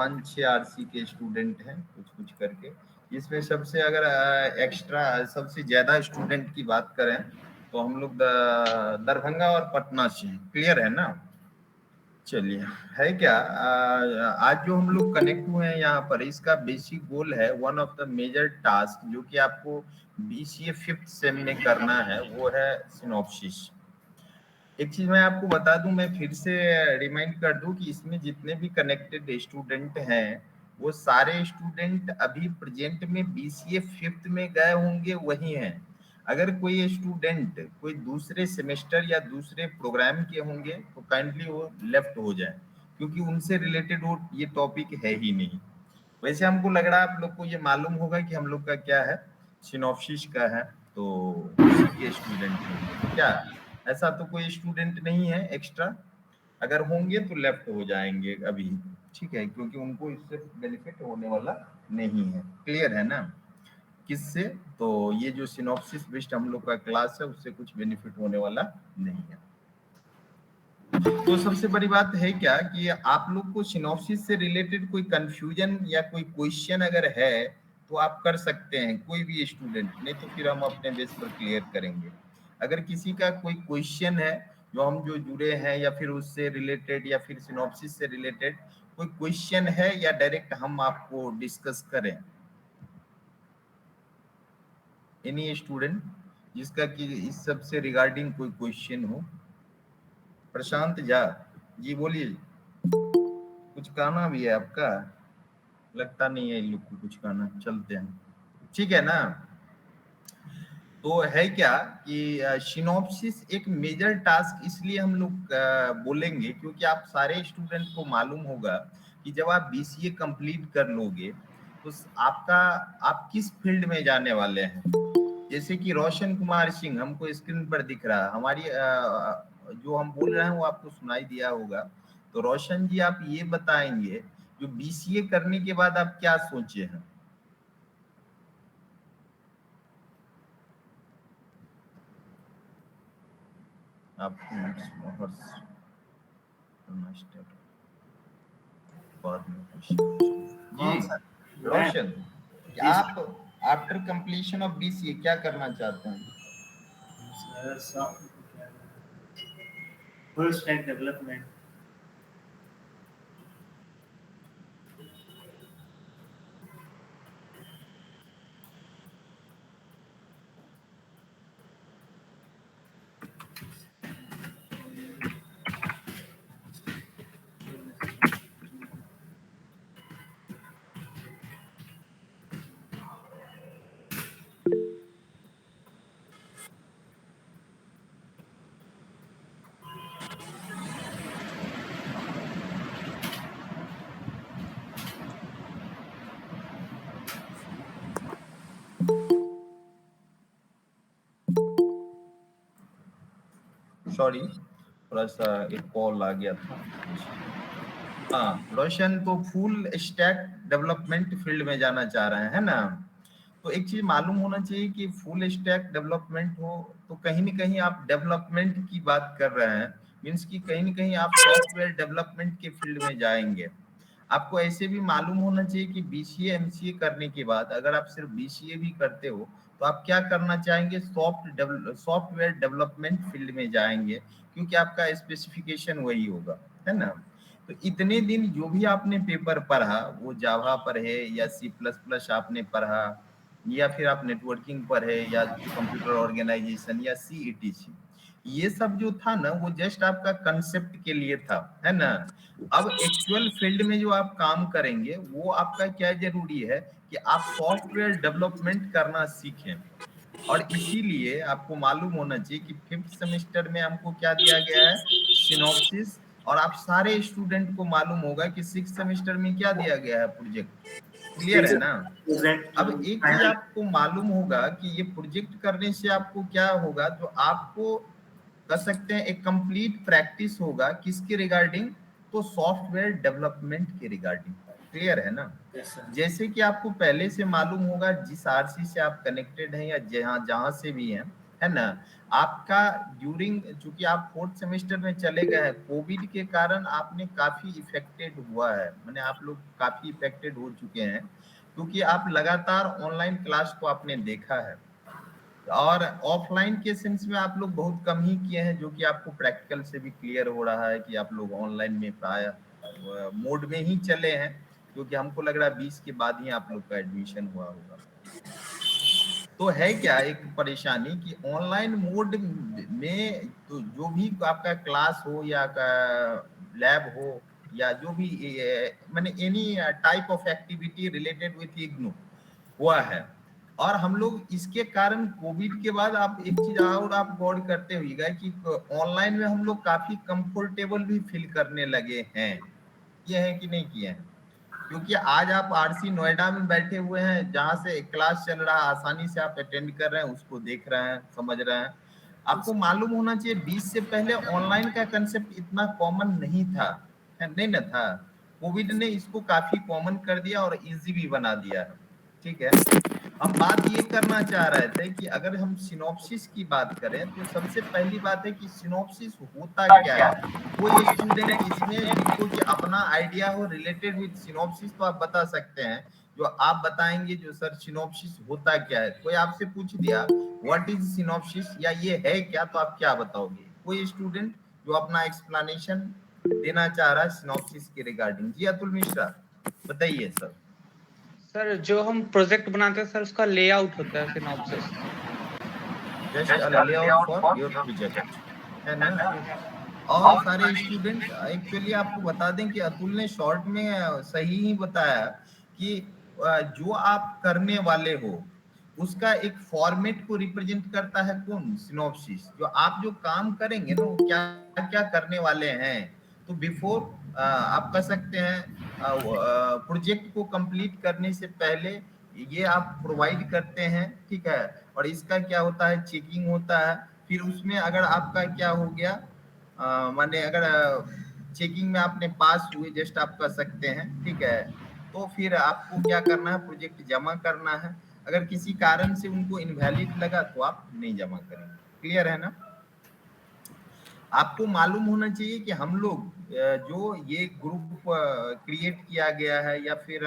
5 6 RC के student हैं कुछ करके। इसमें सबसे अगर एक्स्ट्रा सबसे ज्यादा स्टूडेंट की बात करें तो हम लोग दरभंगा और पटना से हैं। क्लियर है ना? चलिए, है क्या आज जो हम लोग कनेक्ट हुए हैं यहाँ पर, इसका बेसिक गोल है one of the major task जो कि आपको बीसीए 5th सेम में करना है, वो है सिनॉप्सिस। एक चीज मैं आपको बता दूं, मैं फिर से रिमाइंड कर दूं कि इसमें जितने भी कनेक्टेड स्टूडेंट हैं वो सारे स्टूडेंट अभी प्रेजेंट में बीसीए 5th में गए होंगे वही हैं। अगर कोई स्टूडेंट कोई दूसरे सेमेस्टर या दूसरे प्रोग्राम के होंगे तो काइंडली वो लेफ्ट हो जाए, क्योंकि उनसे रिलेटेड वो ये टॉपिक है ही नहीं। वैसे हमको लग रहा है आप लोग को ये मालूम होगा कि हम लोग का क्या है, सिनॉप्सिस का है, तो उसी के स्टूडेंट होंगे क्या? ऐसा तो कोई स्टूडेंट नहीं है एक्स्ट्रा, अगर होंगे तो लेफ्ट हो जाएंगे अभी, ठीक है, क्योंकि उनको इससे बेनिफिट होने वाला नहीं है। क्लियर है ना? किससे? तो ये जो सिनॉप्सिस बेस्ड हम लोग का क्लास है उससे कुछ बेनिफिट होने वाला नहीं है। तो सबसे बड़ी बात है क्या कि आप लोग को सिनॉप्सिस से रिलेटेड कोई कंफ्यूजन या कोई क्वेश्चन अगर है तो आप कर सकते हैं, कोई भी स्टूडेंट, नहीं तो फिर हम अपने बेस पर क्लियर करेंगे। अगर किसी का कोई क्वेश्चन है जो हम जो जुड़े हैं या फिर उससे रिलेटेड या फिर सिनॉप्सिस से रिलेटेड कोई क्वेश्चन है, या डायरेक्ट हम आपको डिस्कस करें, एनी स्टूडेंट जिसका कि इस सब से रिगार्डिंग कोई क्वेश्चन हो? प्रशांत झा जी बोलिए। कुछ कहना भी है आपका? लगता नहीं है इन लोग को कुछ कहना, चलते हैं, ठीक है ना? तो है क्या कि सिनॉप्सिस एक मेजर टास्क इसलिए हम लोग बोलेंगे क्योंकि आप सारे स्टूडेंट को मालूम होगा कि जब आप बीसीए कंप्लीट कर लोगे तो आपका आप किस फील्ड में जाने वाले हैं। जैसे कि रोशन कुमार सिंह हमको स्क्रीन पर दिख रहा है, हमारी जो हम बोल रहे हैं वो आपको सुनाई दिया होगा। तो रोशन जी आप ये बताएंगे जो बीसीए करने के बाद आप क्या सोचे हैं? आप बाद में जी हाँ सर, मैं रोशन, आप आफ्टर कंप्लीशन ऑफ बीसीए क्या करना चाहते हैं? Full stack development. सॉरी, थोड़ा सा एक कॉल आ गया था। हाँ रोशन, तो फुल स्टैक डेवलपमेंट फील्ड में जाना चाह रहे हैं, है ना? तो एक चीज मालूम होना चाहिए कि फुल स्टैक डेवलपमेंट हो तो कहीं ना कहीं आप डेवलपमेंट की बात कर रहे हैं, मीन्स कि कहीं ना कहीं आप सॉफ्टवेयर डेवलपमेंट के फील्ड में जाएंगे। आपको ऐसे भी मालूम होना चाहिए कि बीसीए एमसीए करने के बाद अगर आप सिर्फ बीसीए भी करते हो तो आप क्या करना चाहेंगे, सॉफ्टवेयर डेवलपमेंट फील्ड में जाएंगे, क्योंकि आपका स्पेसिफिकेशन वही होगा, है ना? तो इतने दिन जो भी आपने पेपर पढ़ा वो जावा पर है या सी प्लस प्लस आपने पढ़ा, या फिर आप नेटवर्किंग पर है या कंप्यूटर ऑर्गेनाइजेशन या सीईटीसी, ये सब जो था ना वो जस्ट आपका कंसेप्ट के लिए था, है ना? अब एक्चुअल फील्ड में जो आप काम करेंगे वो आपका क्या जरूरी है कि आप सॉफ्टवेयर डेवलपमेंट करना सीखें। और इसीलिए आपको मालूम होना चाहिए कि 5th सेमेस्टर में हमको क्या दिया गया है, सिनॉप्सिस। और आप सारे स्टूडेंट को मालूम होगा कि 6th सेमेस्टर में क्या दिया गया है, प्रोजेक्ट। क्लियर है ना? अब एक चीज आपको मालूम होगा कि ये प्रोजेक्ट करने से आपको क्या होगा, जो आपको कर सकते हैं एक कंप्लीट प्रैक्टिस होगा किसके रिगार्डिंग, तो सॉफ्टवेयर डेवलपमेंट के रिगार्डिंग। क्लियर है ना? जैसे कि आपको पहले से मालूम होगा जिस आरसी से आप कनेक्टेड हैं या जहां जहां से भी हैं, है ना। आपका ड्यूरिंग, चूंकि आप 4th सेमेस्टर में चले गए हैं, कोविड के कारण आपने काफी इफेक्टेड हुआ है, मैंने आप लोग काफी इफेक्टेड हो चुके हैं, क्योंकि आप लगातार ऑनलाइन क्लास को आपने देखा है, और ऑफलाइन के सेंस में आप लोग बहुत कम ही किए हैं, जो कि आपको प्रैक्टिकल से भी क्लियर हो रहा है कि आप लोग ऑनलाइन में प्राय मोड में ही चले हैं, क्योंकि हमको लग रहा है 20 के बाद ही आप लोग का एडमिशन हुआ होगा। तो है क्या एक परेशानी कि ऑनलाइन मोड में तो जो भी आपका क्लास हो या लैब हो या जो भी मैंने any type of activity related with IGNOU हुआ है, और हम लोग इसके कारण कोविड के बाद आप एक चीज और आप गौर करते होइएगा कि ऑनलाइन में हम लोग काफी कंफर्टेबल भी फील करने लगे हैं, ये है कि नहीं किए हैं? क्योंकि आज आप आरसी नोएडा में बैठे हुए हैं, जहां से क्लास चल रहा है, आसानी से आप अटेंड कर रहे हैं, उसको देख रहे हैं, समझ रहे हैं। आपको मालूम होना चाहिए 20 से पहले ऑनलाइन का कंसेप्ट इतना कॉमन नहीं था, नहीं ना था। कोविड ने इसको काफी कॉमन कर दिया और इजी भी बना दिया है, ठीक है। हम बात ये करना चाह रहे थे कि अगर हम सिनॉप्सिस की बात करें तो सबसे पहली बात है कि सिनॉप्सिस होता क्या है। कोई स्टूडेंट इसमें जिनको कि अपना आइडिया हो रिलेटेड विद सिनॉप्सिस तो आप बता सकते हैं, जो आप बताएंगे जो सर सिनॉप्सिस होता क्या है। कोई आपसे पूछ दिया व्हाट इज सिनॉप्सिस या ये है क्या, तो आप क्या बताओगे? कोई स्टूडेंट जो अपना एक्सप्लेनेशन देना चाह रहा है सिनॉप्सिस के रिगार्डिंग। जी अतुल मिश्रा बताइए सर। सर जो हम प्रोजेक्ट बनाते हैं सर, उसका लेआउट होता है synopsis. Just a layout for your project, है ना। और सारे स्टूडेंट एक्चुअली आपको बता दें कि अतुल ने शॉर्ट में सही ही बताया कि जो आप करने वाले हो उसका एक फॉर्मेट को रिप्रेजेंट करता है कौन? सिनॉप्सिस। जो आप जो काम करेंगे ना, वो क्या क्या करने वाले हैं। तो बिफोर आप कह सकते हैं प्रोजेक्ट को कंप्लीट करने से पहले ये आप प्रोवाइड करते हैं, ठीक है। और इसका क्या होता है, चेकिंग होता है। फिर उसमें अगर आपका क्या हो गया, माने अगर चेकिंग में आपने पास हुए, जस्ट आप कह सकते हैं, ठीक है, तो फिर आपको क्या करना है, प्रोजेक्ट जमा करना है। अगर किसी कारण से उनको इनवैलिड लगा तो आप नहीं जमा करेंगे। क्लियर है ना। आपको मालूम होना चाहिए कि हम लोग जो ये ग्रुप क्रिएट किया गया है या फिर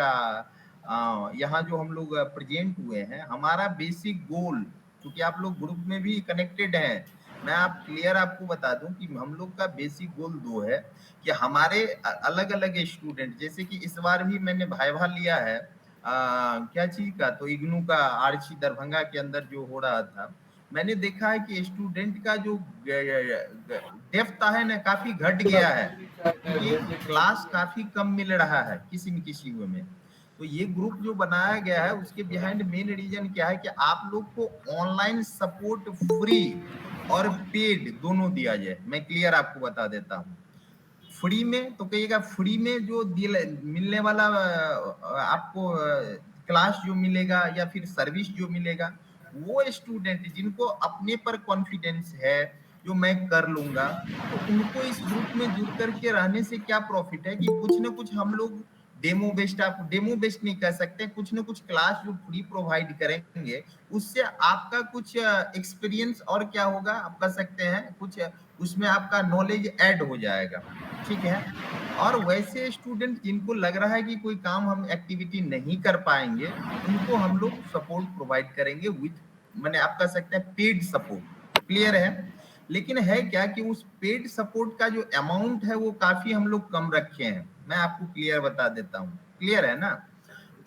यहाँ जो हम लोग प्रेजेंट हुए हैं, हमारा बेसिक गोल, क्योंकि आप लोग ग्रुप में भी कनेक्टेड हैं, मैं आप क्लियर आपको बता दूं कि हम लोग का बेसिक गोल 2 है कि हमारे अलग अलग स्टूडेंट, जैसे कि इस बार भी मैंने भाइवा लिया है क्या चीज का, तो इग्नू का आरसी दरभंगा के अंदर जो हो रहा था, मैंने देखा है कि स्टूडेंट का जो डेप्थ है ना काफी घट गया है, क्योंकि क्लास काफी कम मिल रहा है किसी न किसी वे में। तो ये ग्रुप जो बनाया गया है उसके बिहाइंड मेन रीजन क्या है कि आप लोग को ऑनलाइन सपोर्ट फ्री और पेड दोनों दिया जाए। मैं क्लियर आपको बता देता हूँ। फ्री में तो कहिएगा, फ्री में जो मिलने वाला आपको क्लास जो मिलेगा या फिर सर्विस जो मिलेगा, वो स्टूडेंट जिनको अपने पर कॉन्फिडेंस है जो मैं कर लूंगा, तो उनको इस ग्रुप में जुड़ करके रहने से क्या प्रॉफिट है कि कुछ ना कुछ हम लोग डेमो बेस्ड, आप डेमो बेस्ड नहीं कह सकते, कुछ ना कुछ क्लास जो फ्री प्रोवाइड करेंगे, उससे आपका कुछ एक्सपीरियंस और क्या होगा, आप कह सकते हैं कुछ उसमें आपका नॉलेज ऐड हो जाएगा, ठीक है। और वैसे स्टूडेंट जिनको लग रहा है कि कोई काम हम एक्टिविटी नहीं कर पाएंगे, उनको हम लोग सपोर्ट प्रोवाइड करेंगे विथ, मैंने आप कह सकते हैं पेड सपोर्ट। क्लियर है। लेकिन है क्या कि उस पेड सपोर्ट का जो अमाउंट है वो काफी हम लोग कम रखे हैं, मैं आपको क्लियर बता देता हूँ। क्लियर है ना।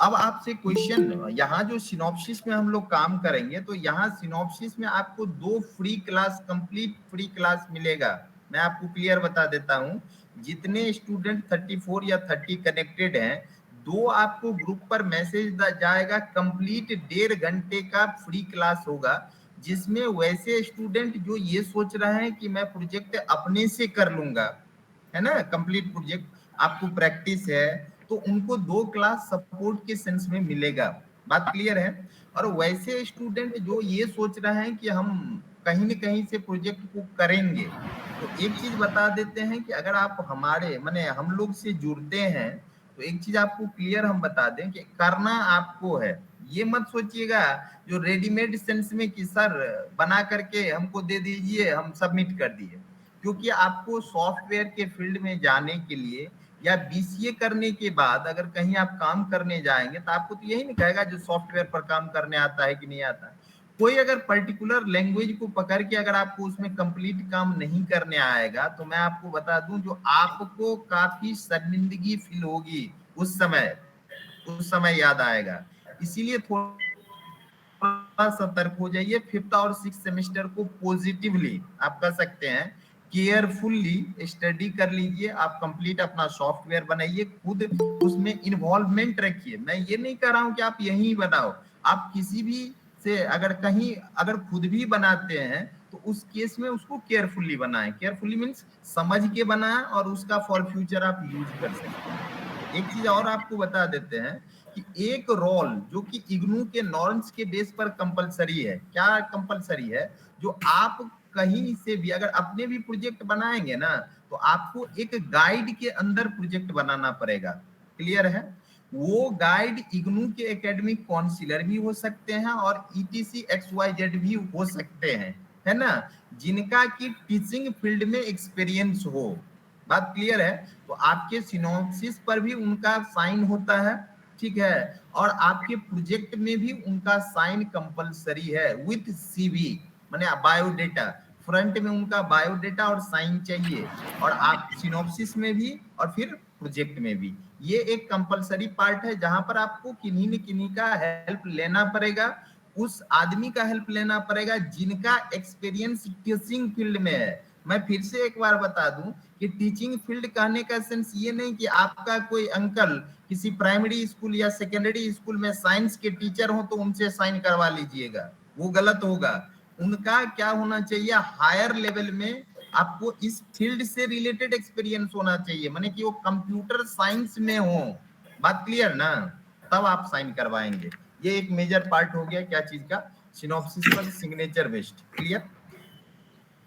अब आपसे क्वेश्चन, यहाँ जो सिनॉप्सिस में हम लोग काम करेंगे, तो यहाँ सिनॉप्सिस में आपको 2 free class, complete free class मिलेगा। मैं आपको क्लियर बता देता हूँ, जितने स्टूडेंट 34 या 30 कनेक्टेड हैं, 2 आपको ग्रुप पर मैसेज जाएगा, कंप्लीट 1.5 घंटे का फ्री क्लास होगा, जिसमें वैसे स्टूडेंट जो ये सोच रहे हैं कि मैं प्रोजेक्ट अपने से कर लूंगा, है ना, कंप्लीट प्रोजेक्ट आपको प्रैक्टिस है, तो उनको 2 क्लास सपोर्ट के सेंस में मिलेगा। बात क्लियर है। और वैसे स्टूडेंट जो ये सोच रहे हैं कि हम कहीं न कहीं से प्रोजेक्ट को करेंगे, तो एक चीज बता देते हैं कि अगर आप हमारे माने हम लोग से जुड़ते हैं, तो एक चीज आपको क्लियर हम बता दें कि करना आपको है, ये मत सोचिएगा जो रेडीमेड सेंस में कि सर बना करके हमको दे दीजिए हम सबमिट कर दिए, क्योंकि आपको सॉफ्टवेयर के फील्ड में जाने के लिए या बीसीए करने के बाद अगर कहीं आप काम करने जाएंगे तो आपको तो यही नहीं कहेगा जो सॉफ्टवेयर पर काम करने आता है कि नहीं आता है। कोई अगर पर्टिकुलर लैंग्वेज को पकड़ के अगर आपको उसमें कंप्लीट काम नहीं करने आएगा तो मैं आपको बता दूं जो आपको काफी शर्मिंदगी फील होगी उस समय याद आएगा। इसीलिए थोड़ा सतर्क हो जाइए। 5th और 6th सेमेस्टर को पॉजिटिवली आप कह सकते हैं केयरफुली स्टडी कर लीजिए। आप कंप्लीट अपना सॉफ्टवेयर बनाइए, खुद उसमें इन्वॉल्वमेंट रखिए। मैं ये नहीं कह रहा हूं कि आप यही बनाओ, आप किसी भी से अगर कहीं अगर खुद भी बनाते हैं तो उस केस में उसको केयरफुली बनाएं। केयरफुली मीन्स समझ के बनाएं और उसका फॉर फ्यूचर आप यूज कर सकते हैं। एक चीज और आपको बता देते हैं कि एक रोल जो कि इग्नू के नॉर्म्स के बेस पर कंपलसरी है। क्या कंपलसरी है? जो आप कहीं से भी अगर अपने भी प्रोजेक्ट बनाएंगे ना तो आपको एक गाइड के अंदर प्रोजेक्ट बनाना पड़ेगा। क्लियर है? वो गाइड इग्नू के एकेडमिक काउंसिलर भी हो सकते हैं और ईटीसी XYZ भी हो सकते हैं, है ना, जिनका की टीचिंग फील्ड में एक्सपीरियंस हो। बात क्लियर है? तो आपके सिनॉप्सिस पर भी उनका साइन होता है, ठीक है, और आपके प्रोजेक्ट में भी उनका साइन कंपलसरी है विथ सीवी माने बायोडेटा। फ्रंट में उनका बायोडेटा और साइन चाहिए, और आप सिनॉप्सिस में भी और फिर प्रोजेक्ट में भी। ये एक कंपलसरी पार्ट है जहां पर आपको किन्हीं न किन्हीं का हेल्प लेना पड़ेगा। उस आदमी का हेल्प लेना पड़ेगा जिनका एक्सपीरियंस टीचिंग फील्ड में है। मैं फिर से एक बार बता दूं कि टीचिंग फील्ड कहने का सेंस ये नहीं कि आपका कोई अंकल किसी प्राइमरी स्कूल या सेकेंडरी स्कूल में साइंस के टीचर हो तो उनसे साइन करवा लीजिएगा, वो गलत होगा। उनका क्या होना चाहिए, हायर लेवल में आपको इस फील्ड से रिलेटेड एक्सपीरियंस होना चाहिए, माने कि वो कंप्यूटर साइंस में हो। बात क्लियर ना? तब आप साइन करवाएंगे। ये एक मेजर पार्ट हो गया क्या चीज का, सिनॉप्सिस पर सिग्नेचर बेस्ड। क्लियर?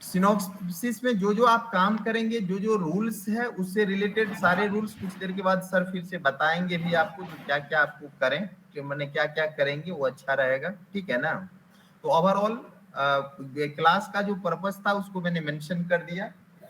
सिनॉप्सिस में जो जो आप काम करेंगे, जो जो रूल्स है उससे रिलेटेड सारे रूल्स कुछ देर के बाद सर फिर से बताएंगे भी आपको क्या क्या आपको करें, कि मैंने क्या क्या करेंगे वो अच्छा रहेगा, ठीक है ना। तो ओवरऑल क्लास का जो पर्पस था उसको मैंने मेंशन कर दिया।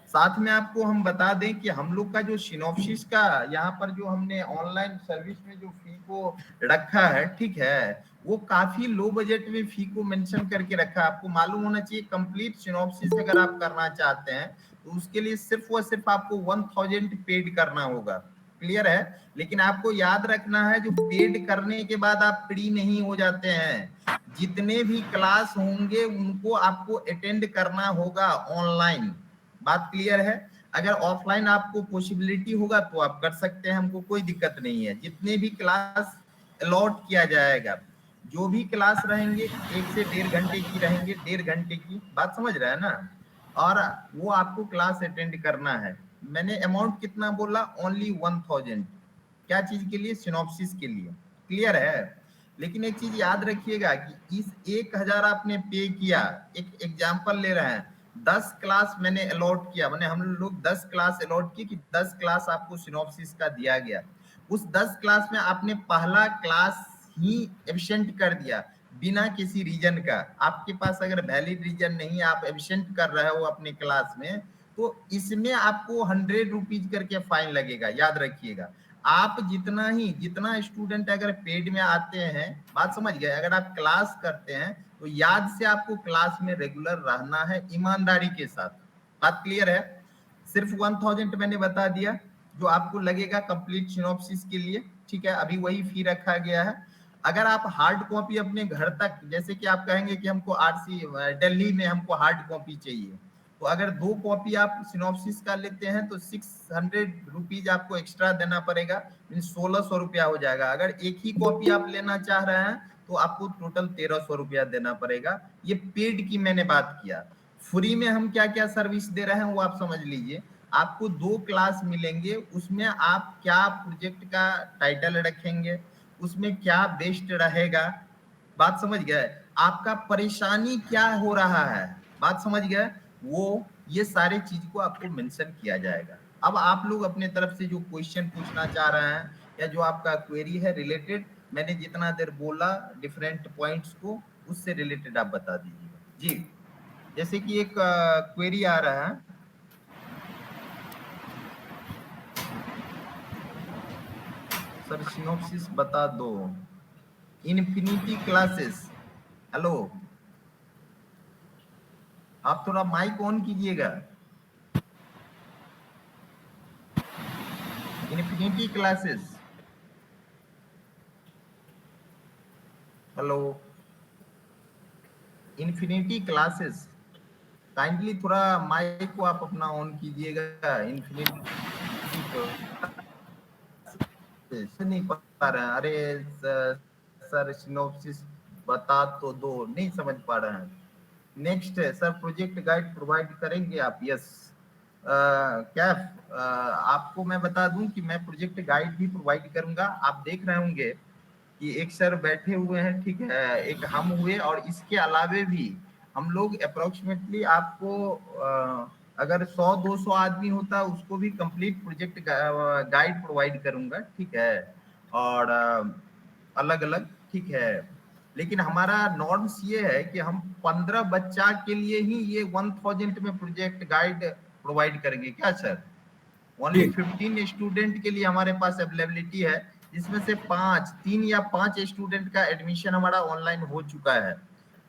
साथ में आपको हम बता दें कि हम लोग का जो सिनॉप्सिस का यहाँ पर जो हमने ऑनलाइन सर्विस में जो फी को रखा है, ठीक है, वो काफी लो बजट में फी को मेंशन करके रखा है। आपको मालूम होना चाहिए कंप्लीट सिनॉप्सिस अगर आप करना चाहते हैं तो उसके लिए सिर्फ और सिर्फ आपको 1000 पेड करना होगा। क्लियर है? लेकिन आपको याद रखना है जो पेड करने के बाद आप फ्री नहीं हो जाते हैं। जितने भी क्लास होंगे उनको आपको अटेंड करना होगा ऑनलाइन। बात क्लियर है? अगर ऑफलाइन आपको पॉसिबिलिटी होगा तो आप कर सकते हैं, हमको कोई दिक्कत नहीं है। जितने भी क्लास अलॉट किया जाएगा, जो भी क्लास रहेंगे 1 से 1.5 घंटे की रहेंगे, 1.5 घंटे की, बात समझ रहे हैं ना, और वो आपको क्लास अटेंड करना है। मैंने अमाउंट कितना बोला? ओनली 1000। क्या चीज के लिए? सिनॉप्सिस के लिए। क्लियर है? लेकिन एक चीज याद रखिएगा कि इस 1000 आपने पे किया, एक एग्जांपल ले रहे हैं, 10 क्लास मैंने अलॉट किया, मैंने हम लोग 10 क्लास अलॉट की कि 10 क्लास आपको सिनॉप्सिस का दिया गया। उस 10 क्लास में आपने पहला क्लास ही एब्सेंट कर दिया बिना किसी रीजन का। आपके पास अगर वैलिड रीजन नहीं, आप एब्सेंट कर रहे हो अपने क्लास में, तो इसमें आपको 100 रुपीज करके फाइन लगेगा। याद रखिएगा, आप जितना स्टूडेंट अगर पेड में आते हैं, बात समझ गए, अगर आप क्लास करते हैं तो याद से आपको क्लास में रेगुलर रहना है ईमानदारी के साथ। बात क्लियर है? सिर्फ 1000 मैंने बता दिया जो आपको लगेगा कंप्लीट सिनॉप्सिस के लिए, ठीक है, अभी वही फी रखा गया है। अगर आप हार्ड कॉपी अपने घर तक, जैसे कि आप कहेंगे कि हमको आरसी दिल्ली में हमको हार्ड कॉपी चाहिए, तो अगर 2 कॉपी आप सिनॉप्सिस का लेते हैं तो 600 रुपीज आपको एक्स्ट्रा देना पड़ेगा, मीन 1600 रुपया हो जाएगा। अगर एक ही कॉपी आप लेना चाह रहे हैं तो आपको टोटल 1300 रुपया देना पड़ेगा। ये पेड की मैंने बात किया। फ्री में हम क्या क्या सर्विस दे रहे हैं वो आप समझ लीजिए। आपको 2 क्लास मिलेंगे, उसमें आप क्या प्रोजेक्ट का टाइटल रखेंगे, उसमें क्या बेस्ट रहेगा, बात समझ गए, आपका परेशानी क्या हो रहा है, बात समझ गए, वो ये सारे चीज को आपको मेंशन किया जाएगा। अब आप लोग अपने तरफ से जो क्वेश्चन पूछना चाह रहे हैं या जो आपका क्वेरी है रिलेटेड, मैंने जितना देर बोला डिफरेंट पॉइंट्स को, उससे रिलेटेड आप बता दीजिएगा जी। जैसे कि एक क्वेरी आ रहा है, सर सिनॉप्सिस बता दो इन्फिनिटी क्लासेस। हेलो, आप थोड़ा माइक ऑन कीजिएगा। Infinity classes, hello, infinity classes, kindly थोड़ा माइक को आप अपना ऑन कीजिएगा। इन्फिनिटी नहीं पा रहा है, अरे सर सिनॉप्सिस बता तो दो, नहीं समझ पा रहे हैं। नेक्स्ट है सर, प्रोजेक्ट गाइड प्रोवाइड करेंगे आप? यस कैफ, आपको मैं बता दूं कि मैं प्रोजेक्ट गाइड भी प्रोवाइड करूंगा। आप देख रहे होंगे कि एक सर बैठे हुए हैं, ठीक है, एक हम हुए, और इसके अलावे भी हम लोग अप्रोक्सीमेटली आपको अगर 100-200 आदमी होता उसको भी कंप्लीट प्रोजेक्ट गाइड प्रोवाइड करूंगा, ठीक है, और अलग अलग, ठीक है। लेकिन हमारा नॉर्म्स ये है कि हम 15 बच्चा के लिए ही ये 1000 में प्रोजेक्ट गाइड प्रोवाइड करेंगे। क्या सर? ओनली 15 स्टूडेंट के लिए हमारे पास अवेलेबिलिटी है, जिसमें से 3 या 5 स्टूडेंट का एडमिशन हमारा ऑनलाइन हो चुका है।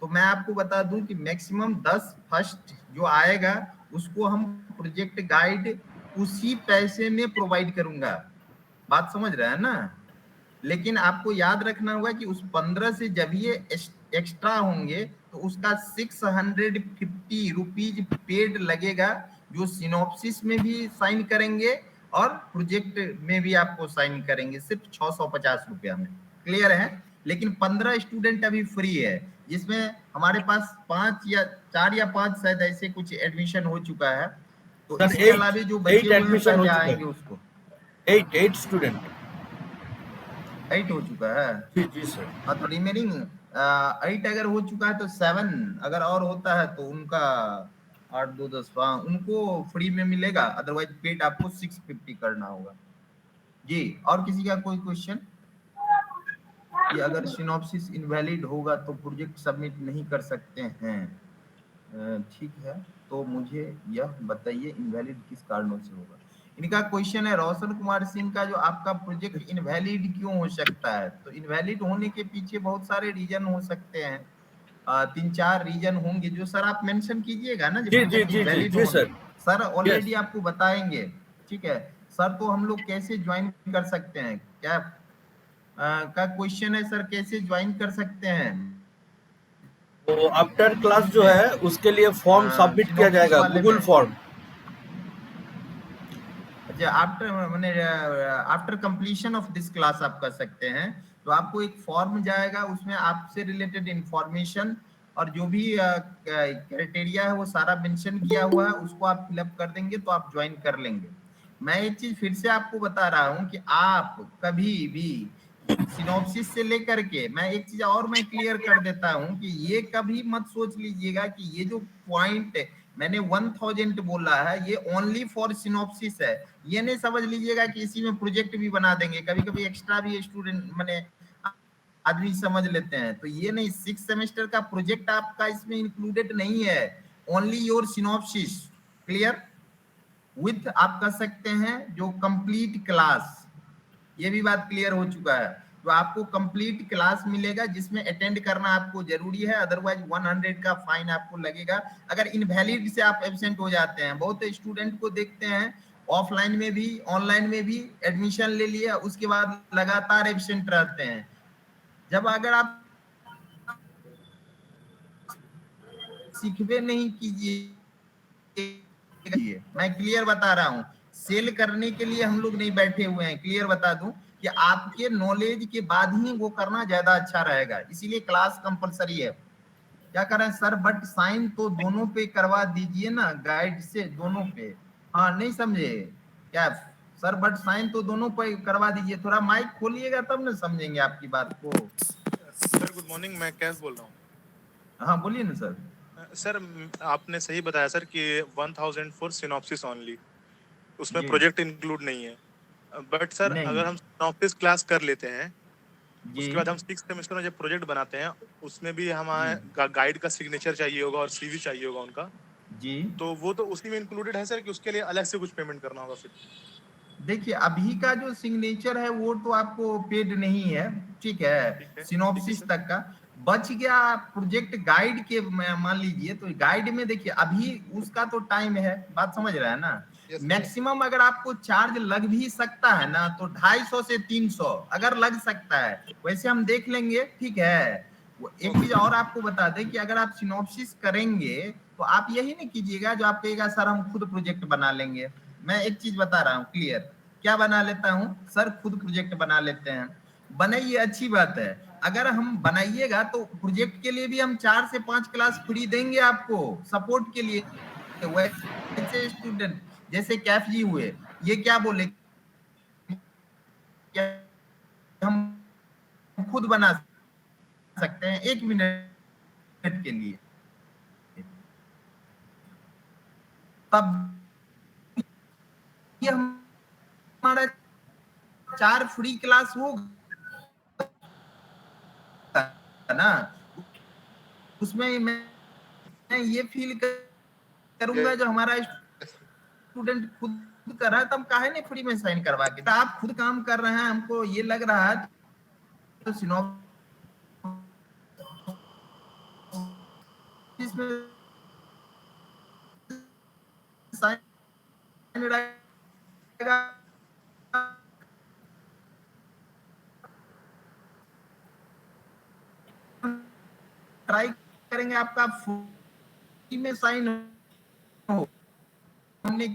तो मैं आपको बता दूं कि मैक्सिमम 10 फर्स्ट जो आएगा उसको हम प्रोजेक्ट गाइड उसी पैसे में प्रोवाइड करूंगा। बात समझ रहे हैं ना? लेकिन आपको याद रखना होगा कि उस 15 से जब ये एक्स्ट्रा होंगे तो उसका 650 रुपीज पेड लगेगा, जो सिनॉप्सिस में भी साइन करेंगे और प्रोजेक्ट में भी आपको साइन करेंगे, सिर्फ 650 रुपया में। क्लियर है? लेकिन 15 स्टूडेंट अभी फ्री है, जिसमें हमारे पास 4 या 5 शायद ऐसे कुछ एडमिशन हो चुका है। तो सर इसके अलावा जो बचे हुए हैं एडमिशन हो पहले चुका आएंगे है। उसको। 8 स्टूडेंट 8 हो चुका है? जी सर। हाँ, तो रिमेनिंग 8 अगर हो चुका है तो 7 अगर और होता है तो उनका 8 2 10 उनको फ्री में मिलेगा, अदरवाइज पेड आपको 650 करना होगा जी। और किसी का कोई क्वेश्चन कि अगर सिनॉप्सिस इनवैलिड होगा तो प्रोजेक्ट सबमिट नहीं कर सकते हैं? ठीक है, तो मुझे यह बताइए इनवैलिड किस कारणों से होगा। इनका क्वेश्चन है रोशन कुमार सिंह का, जो आपका प्रोजेक्ट इनवैलिड क्यों हो सकता है? तो इनवैलिड होने के पीछे बहुत सारे रीजन हो सकते हैं, 3-4 रीजन होंगे, जो सर आप मेंशन कीजिएगा ना जब जी जी प्रोजेक्ट जी जी इनवैलिड जी होंगे। सर। सर यस ऑलरेडी आपको बताएंगे, ठीक है सर। तो हम लोग कैसे ज्वाइन कर सकते हैं? क्या का क्वेश्चन है सर, कैसे ज्वाइन कर सकते हैं तो आफ्टर क्लास जो है उसके लिए फॉर्म सबमिट किया सिनॉप्सिस जाएगा, वाले गूगल में? फॉर्म। अच्छा, आफ्टर मैंने after completion of this class आप कर सकते हैं। तो आपको एक फॉर्म जाएगा, उसमें आपसे रिलेटेड इंफॉर्मेशन और जो भी क्राइटेरिया है वो सारा मेंशन किया हुआ है, उसको आप फिलअप कर देंगे तो आप ज्वाइन कर लेंगे। मैं एक चीज फिर से आपको बता रहा हूं कि आप कभी भी सिनॉप्सिस से लेकर के, मैं एक चीज और मैं क्लियर कर देता हूं कि ये कभी मत सोच लीजिएगा कि ये जो पॉइंट मैंने 1000 बोला है ये ओनली फॉर सिनॉप्सिस है। ये नहीं समझ लीजिएगा कि इसी में प्रोजेक्ट भी बना देंगे, कभी कभी एक्स्ट्रा भी स्टूडेंट मैंने आदमी समझ लेते हैं, तो ये नहीं, 6 सेमेस्टर का प्रोजेक्ट आपका इसमें इंक्लूडेड नहीं है, only your synopsis. Clear? With आप कर सकते हैं जो कंप्लीट क्लास, ये भी बात क्लियर हो चुका है। तो आपको कंप्लीट क्लास मिलेगा जिसमें अटेंड करना आपको जरूरी है, अदरवाइज 100 का फाइन आपको लगेगा अगर इनवैलिड से आप एब्सेंट हो जाते हैं। बहुत स्टूडेंट को देखते हैं ऑफलाइन में भी ऑनलाइन में भी एडमिशन ले लिया, उसके बाद लगातार एब्सेंट रहते हैं। जब अगर आप सीखवे नहीं कीजिए, मैं क्लियर बता रहा हूं, सेल करने के लिए हम लोग नहीं बैठे हुए हैं। क्लियर बता दूं कि आपके नॉलेज के बाद ही वो करना ज्यादा अच्छा रहेगा, इसीलिए क्लास कंपलसरी है। क्या कर रहे हैं सर? बट साइन तो दोनों पे करवा दीजिए ना, गाइड से दोनों पे। हाँ, नहीं समझे क्या सर? बट साइन तो दोनों पे करवा दीजिए। थोड़ा माइक खोलिएगा तब ना समझेंगे आपकी बात को। सर गुड मॉर्निंग, मैं कैफ बोल रहा हूँ। हाँ बोलिए ना सर। सर आपने सही बताया सर कि 1000 फॉर सिनॉप्सिस ओनली, उसमें जी प्रोजेक्ट इंक्लूड नहीं है। बट सर नहीं, अगर हम सिनॉप्सिस क्लास कर लेते हैं जी उसके बाद हम 6 सेमेस्टर में जब प्रोजेक्ट बनाते हैं उसमें भी हमारे गाइड का सिग्नेचर चाहिए होगा और सीवी चाहिए होगा उनका, जी। तो वो तो उसी में इंक्लूडेड है सर कि उसके लिए अलग से कुछ पेमेंट करना होगा फिर? देखिए अभी का जो सिग्नेचर है वो तो आपको पेड नहीं है, ठीक है, ठीक है सिनॉप्सिस सर। तक का बच गया। प्रोजेक्ट गाइड के मान लीजिए, तो गाइड में देखिए अभी उसका तो टाइम है, बात समझ रहे हैं ना। Yes sir. मैक्सिमम अगर आपको चार्ज लग भी सकता है ना तो 250 से 300 अगर लग सकता है, वैसे हम देख लेंगे, ठीक है। एक चीज और आपको बता दें कि अगर आप सिनॉप्सिस करेंगे तो आप यही नहीं कीजिएगा जो आप कहिएगा सर हम खुद प्रोजेक्ट बना लेंगे। मैं एक चीज बता रहा हूँ क्लियर, क्या बना लेता हूँ सर, खुद प्रोजेक्ट बना लेते हैं। बनाइए, अच्छी बात है। अगर हम बनाइएगा तो प्रोजेक्ट के लिए भी हम 4 से 5 क्लास फ्री देंगे आपको सपोर्ट के लिए। वैसे स्टूडेंट जैसे कैफ जी हुए, ये क्या बोले कि हम खुद बना सकते हैं 1 मिनट के लिए, तब ये हमारा 4 फ्री क्लास होगा ना, उसमें मैं ये फील करूंगा जो हमारा स्टूडेंट खुद कर रहा है, तो हम काहे नहीं फ्री में साइन करवा के, तो आप खुद काम कर रहे हैं, हमको ये लग रहा है तो सिनॉप्सिस में साइन रहेगा, ट्राई करेंगे आपका फ्री में साइन हो। हमने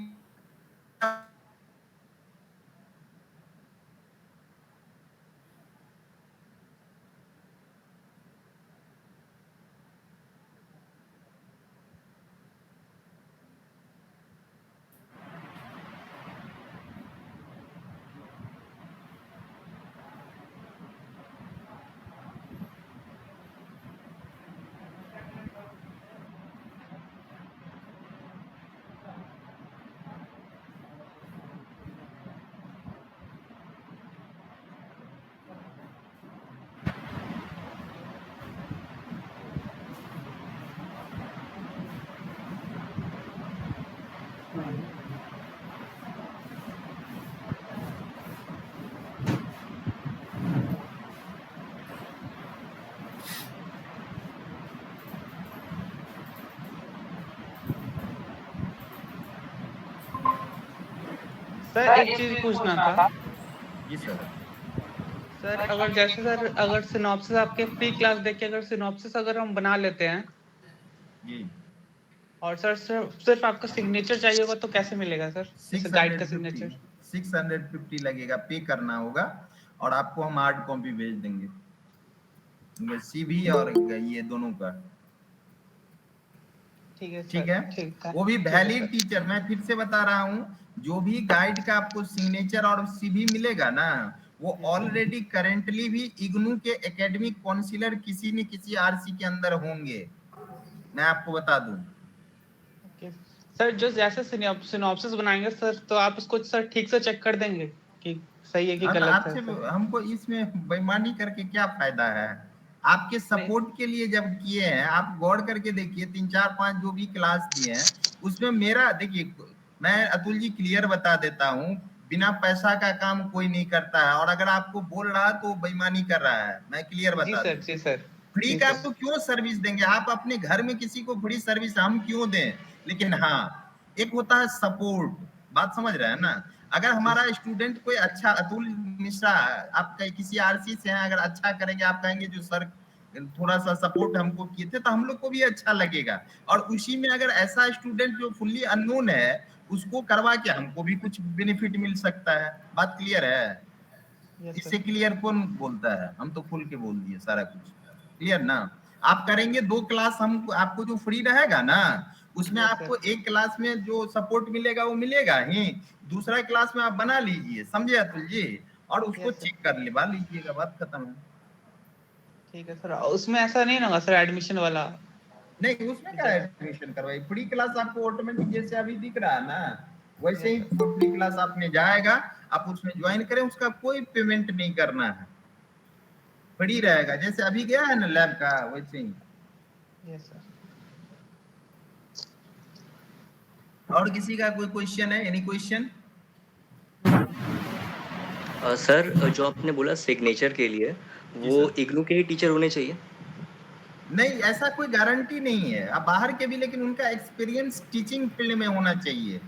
सर एक चीज पूछना था। जी सर। सर अगर जैसे सर अगर सिनॉप्सिस आपके फ्री क्लास देख के अगर सिनॉप्सिस अगर हम बना लेते हैं जी और सर सिर्फ आपका सिग्नेचर चाहिए होगा तो कैसे मिलेगा सर, जैसे गाइड का 650 सिग्नेचर? 650 लगेगा, पे करना होगा और आपको हम हार्ड कॉपी भेज देंगे, सीवी और ये दोनों का, ठीक है ठीक सर, है। ठीक है, वो भी ठीक है वैलिड सर। टीचर, मैं फिर से बता रहा हूँ, जो भी गाइड का आपको सिग्नेचर और सीवी मिलेगा ना, वो ऑलरेडी करेंटली भी इग्नू के एकेडमिक काउंसिलर किसी न किसी आरसी के अंदर होंगे, मैं आपको बता दूं। ओके सर, जो जैसे सिनॉप्सिस बनाएंगे सर तो आप उसको सर ठीक से चेक कर देंगे कि सही है कि हाँ, तो गलत है आपसे सर? हमको इसमें बेईमानी करके क्या फायदा है? आपके नहीं सपोर्ट के लिए जब किए हैं, आप गौर करके देखिए 3 4 5 जो भी क्लास दिए हैं उसमें मेरा देखिए, मैं अतुल जी क्लियर बता देता हूँ, बिना पैसा का काम कोई नहीं करता है, और अगर आपको बोल रहा है तो बेईमानी कर रहा है, मैं क्लियर जी बता सर, दूं। जी सर, फ्री जी का सर। आपको क्यों सर्विस देंगे? आप अपने घर में किसी को फ्री सर्विस हम क्यों दें? लेकिन हाँ, एक होता है सपोर्ट, बात समझ रहे हैं जी ना। अगर जी हमारा स्टूडेंट कोई अच्छा, अतुल मिश्रा आप किसी आरसी से हैं, अगर अच्छा करेंगे, आप कहेंगे जो सर थोड़ा सा सपोर्ट हमको किए थे, तो हम लोग को भी अच्छा लगेगा। और उसी में अगर ऐसा स्टूडेंट जो फुल्ली अननोन है उसको करवा के हमको भी कुछ बेनिफिट मिल सकता है, बात क्लियर है। यस इससे सर, क्लियर कौन बोलता है? हम तो खुल के बोल दिए सारा कुछ, क्लियर ना। आप करेंगे 2 क्लास, हम आपको जो फ्री रहेगा ना उसमें यस आपको सर, एक क्लास में जो सपोर्ट मिलेगा वो मिलेगा ही, दूसरा क्लास में आप बना लीजिए, समझे अतुल जी, और उसको यस सर। चेक कर लेवा लीजिएगा, बात खत्म है। ठीक है सर, उसमें ऐसा नहीं ना होगा सर एडमिशन वाला? नहीं, उसमें क्या जैसे एडमिशन करवाई, फ्री क्लास आपको ऑटोमेटिक जैसे अभी दिख रहा है ना वैसे yes he sir, free class आप में जाएगा, आप उसमें ज्वाइन करें, उसका कोई पेमेंट नहीं करना है। फ्री रहेगा, जैसे अभी गया है ना लैब का वैसे ही। Yes sir. और किसी का कोई क्वेश्चन है? Any question? सर जो आपने बोला सिग्नेचर के लिए वो इग्नू के ही टीचर होने चाहिए? नहीं, ऐसा कोई गारंटी नहीं है, आप बाहर के भी, लेकिन उनका एक्सपीरियंस टीचिंग फील्ड में होना चाहिए।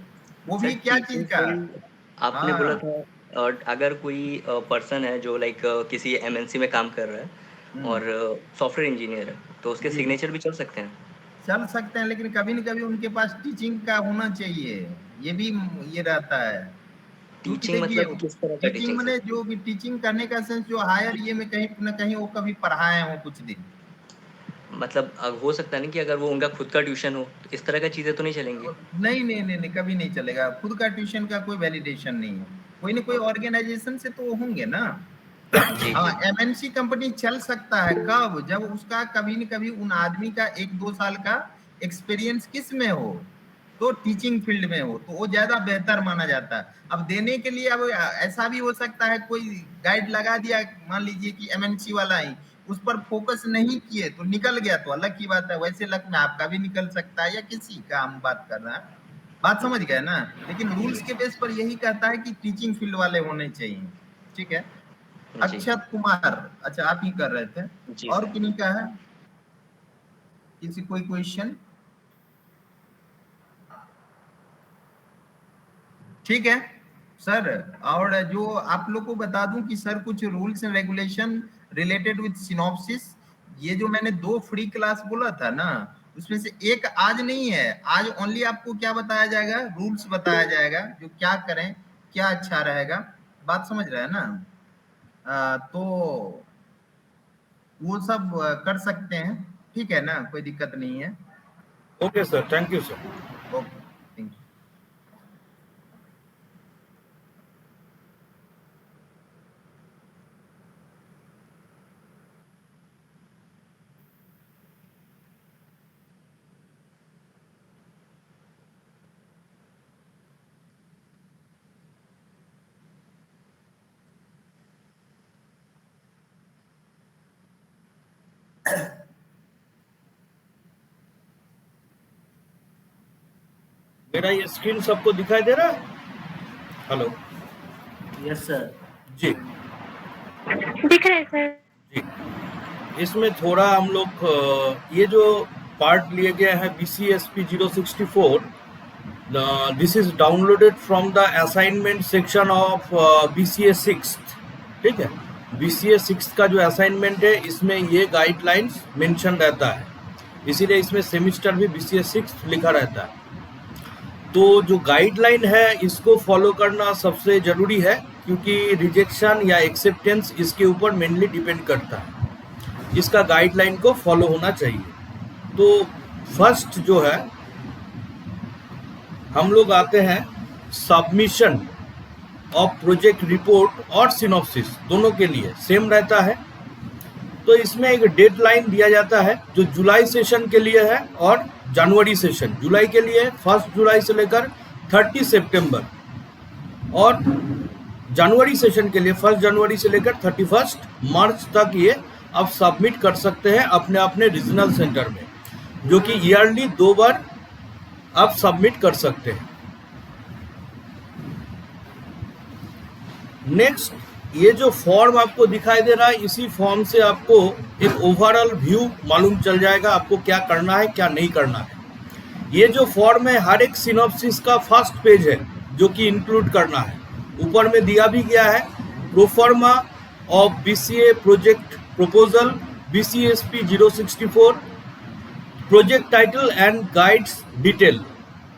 वो भी सर, क्या teaching चीज का? field आपने हाँ। बोला था अगर कोई पर्सन है जो लाइक किसी एमएनसी में काम कर रहा है और सॉफ्टवेयर इंजीनियर है तो उसके जी। सिग्नेचर भी चल सकते हैं? चल सकते हैं, लेकिन कभी न कभी उनके पास टीचिंग का होना चाहिए, ये भी ये रहता है। क्योंकि टीचिंग देखिए, मतलब किस तरह का टीचिंग टीचिंग मैंने जो भी टीचिंग करने का सेंस जो हायर ये में कहीं न कहीं वो कभी पढ़ाए हो कुछ दिन। मतलब हो सकता है ना कि अगर वो उनका खुद का ट्यूशन हो तो इस तरह का चीजें तो नहीं चलेंगी? नहीं, कभी नहीं चलेगा। खुद का ट्यूशन का कोई वैलिडेशन नहीं है। कोई न कोई ऑर्गेनाइजेशन से तो होंगे ना। जी हाँ, जी एमएनसी कंपनी चल सकता है कब? जब उसका कभी न कभी उन आदमी का 1-2 साल का एक्सपीरियंस किस में हो, तो टीचिंग फील्ड में हो, तो वो ज्यादा बेहतर माना जाता है। अब देने के लिए अब ऐसा भी हो सकता है कोई गाइड लगा दिया, मान लीजिए कि एमएनसी वाला ही उस पर फोकस नहीं किए तो निकल गया, तो अलग की बात है। वैसे लक में आपका भी निकल सकता है या किसी का, हम बात कर रहे हैं, बात समझ गए ना। लेकिन रूल्स के बेस पर यही कहता है कि टीचिंग फील्ड वाले होने चाहिए। ठीक है। जी अक्षत कुमार, अच्छा आप ही कर रहे थे। जी और सर। किन्हीं का है किसी कोई क्वेश्चन? ठीक है सर। और जो आप लोग को बता दूं कि सर कुछ rules and regulation related with synopsis, ये जो मैंने 2 फ्री क्लास बोला था ना, उसमें से एक आज नहीं है। आज ओनली आपको क्या बताया जाएगा? रूल्स बताया जाएगा, जो क्या करें, क्या अच्छा रहेगा। बात समझ रहे हैं ना? तो वो सब कर सकते हैं। ठीक है ना, कोई दिक्कत नहीं है। Okay sir, thank you sir. Okay, thank you. मेरा ये स्क्रीन सबको दिखाई दे रहा है? Hello yes sir. जी दिख रहा है सर। जी। इसमें थोड़ा हम लोग ये जो पार्ट लिए गए हैं BCSP 064, this is downloaded from the assignment section of BCA 6। ठीक है, BCA 6 का जो असाइनमेंट है इसमें ये गाइडलाइंस मेंशन रहता है, इसीलिए इसमें सेमिस्टर भी BCA 6 लिखा रहता है। तो जो गाइडलाइन है इसको फॉलो करना सबसे ज़रूरी है, क्योंकि रिजेक्शन या एक्सेप्टेंस इसके ऊपर मेनली डिपेंड करता है। इसका गाइडलाइन को फॉलो होना चाहिए। तो फर्स्ट जो है हम लोग आते हैं सबमिशन ऑफ प्रोजेक्ट रिपोर्ट और सिनॉप्सिस, दोनों के लिए सेम रहता है। तो इसमें एक डेडलाइन दिया जाता है जो जुलाई सेशन के लिए है और जनवरी सेशन। जुलाई के लिए 1 जुलाई से लेकर 30 सितंबर, और जनवरी सेशन के लिए 1 जनवरी से लेकर 31 मार्च तक ये आप सबमिट कर सकते हैं अपने अपने रीजनल सेंटर में, जो कि ईयरली 2 बार आप सबमिट कर सकते हैं। नेक्स्ट, ये जो फॉर्म आपको दिखाई दे रहा है, इसी फॉर्म से आपको एक ओवरऑल व्यू मालूम चल जाएगा आपको क्या करना है क्या नहीं करना है। ये जो फॉर्म है हर एक सिनॉप्सिस का फर्स्ट पेज है जो कि इंक्लूड करना है। ऊपर में दिया भी गया है proforma of BCA project proposal BCSP 064, project title and guides detail.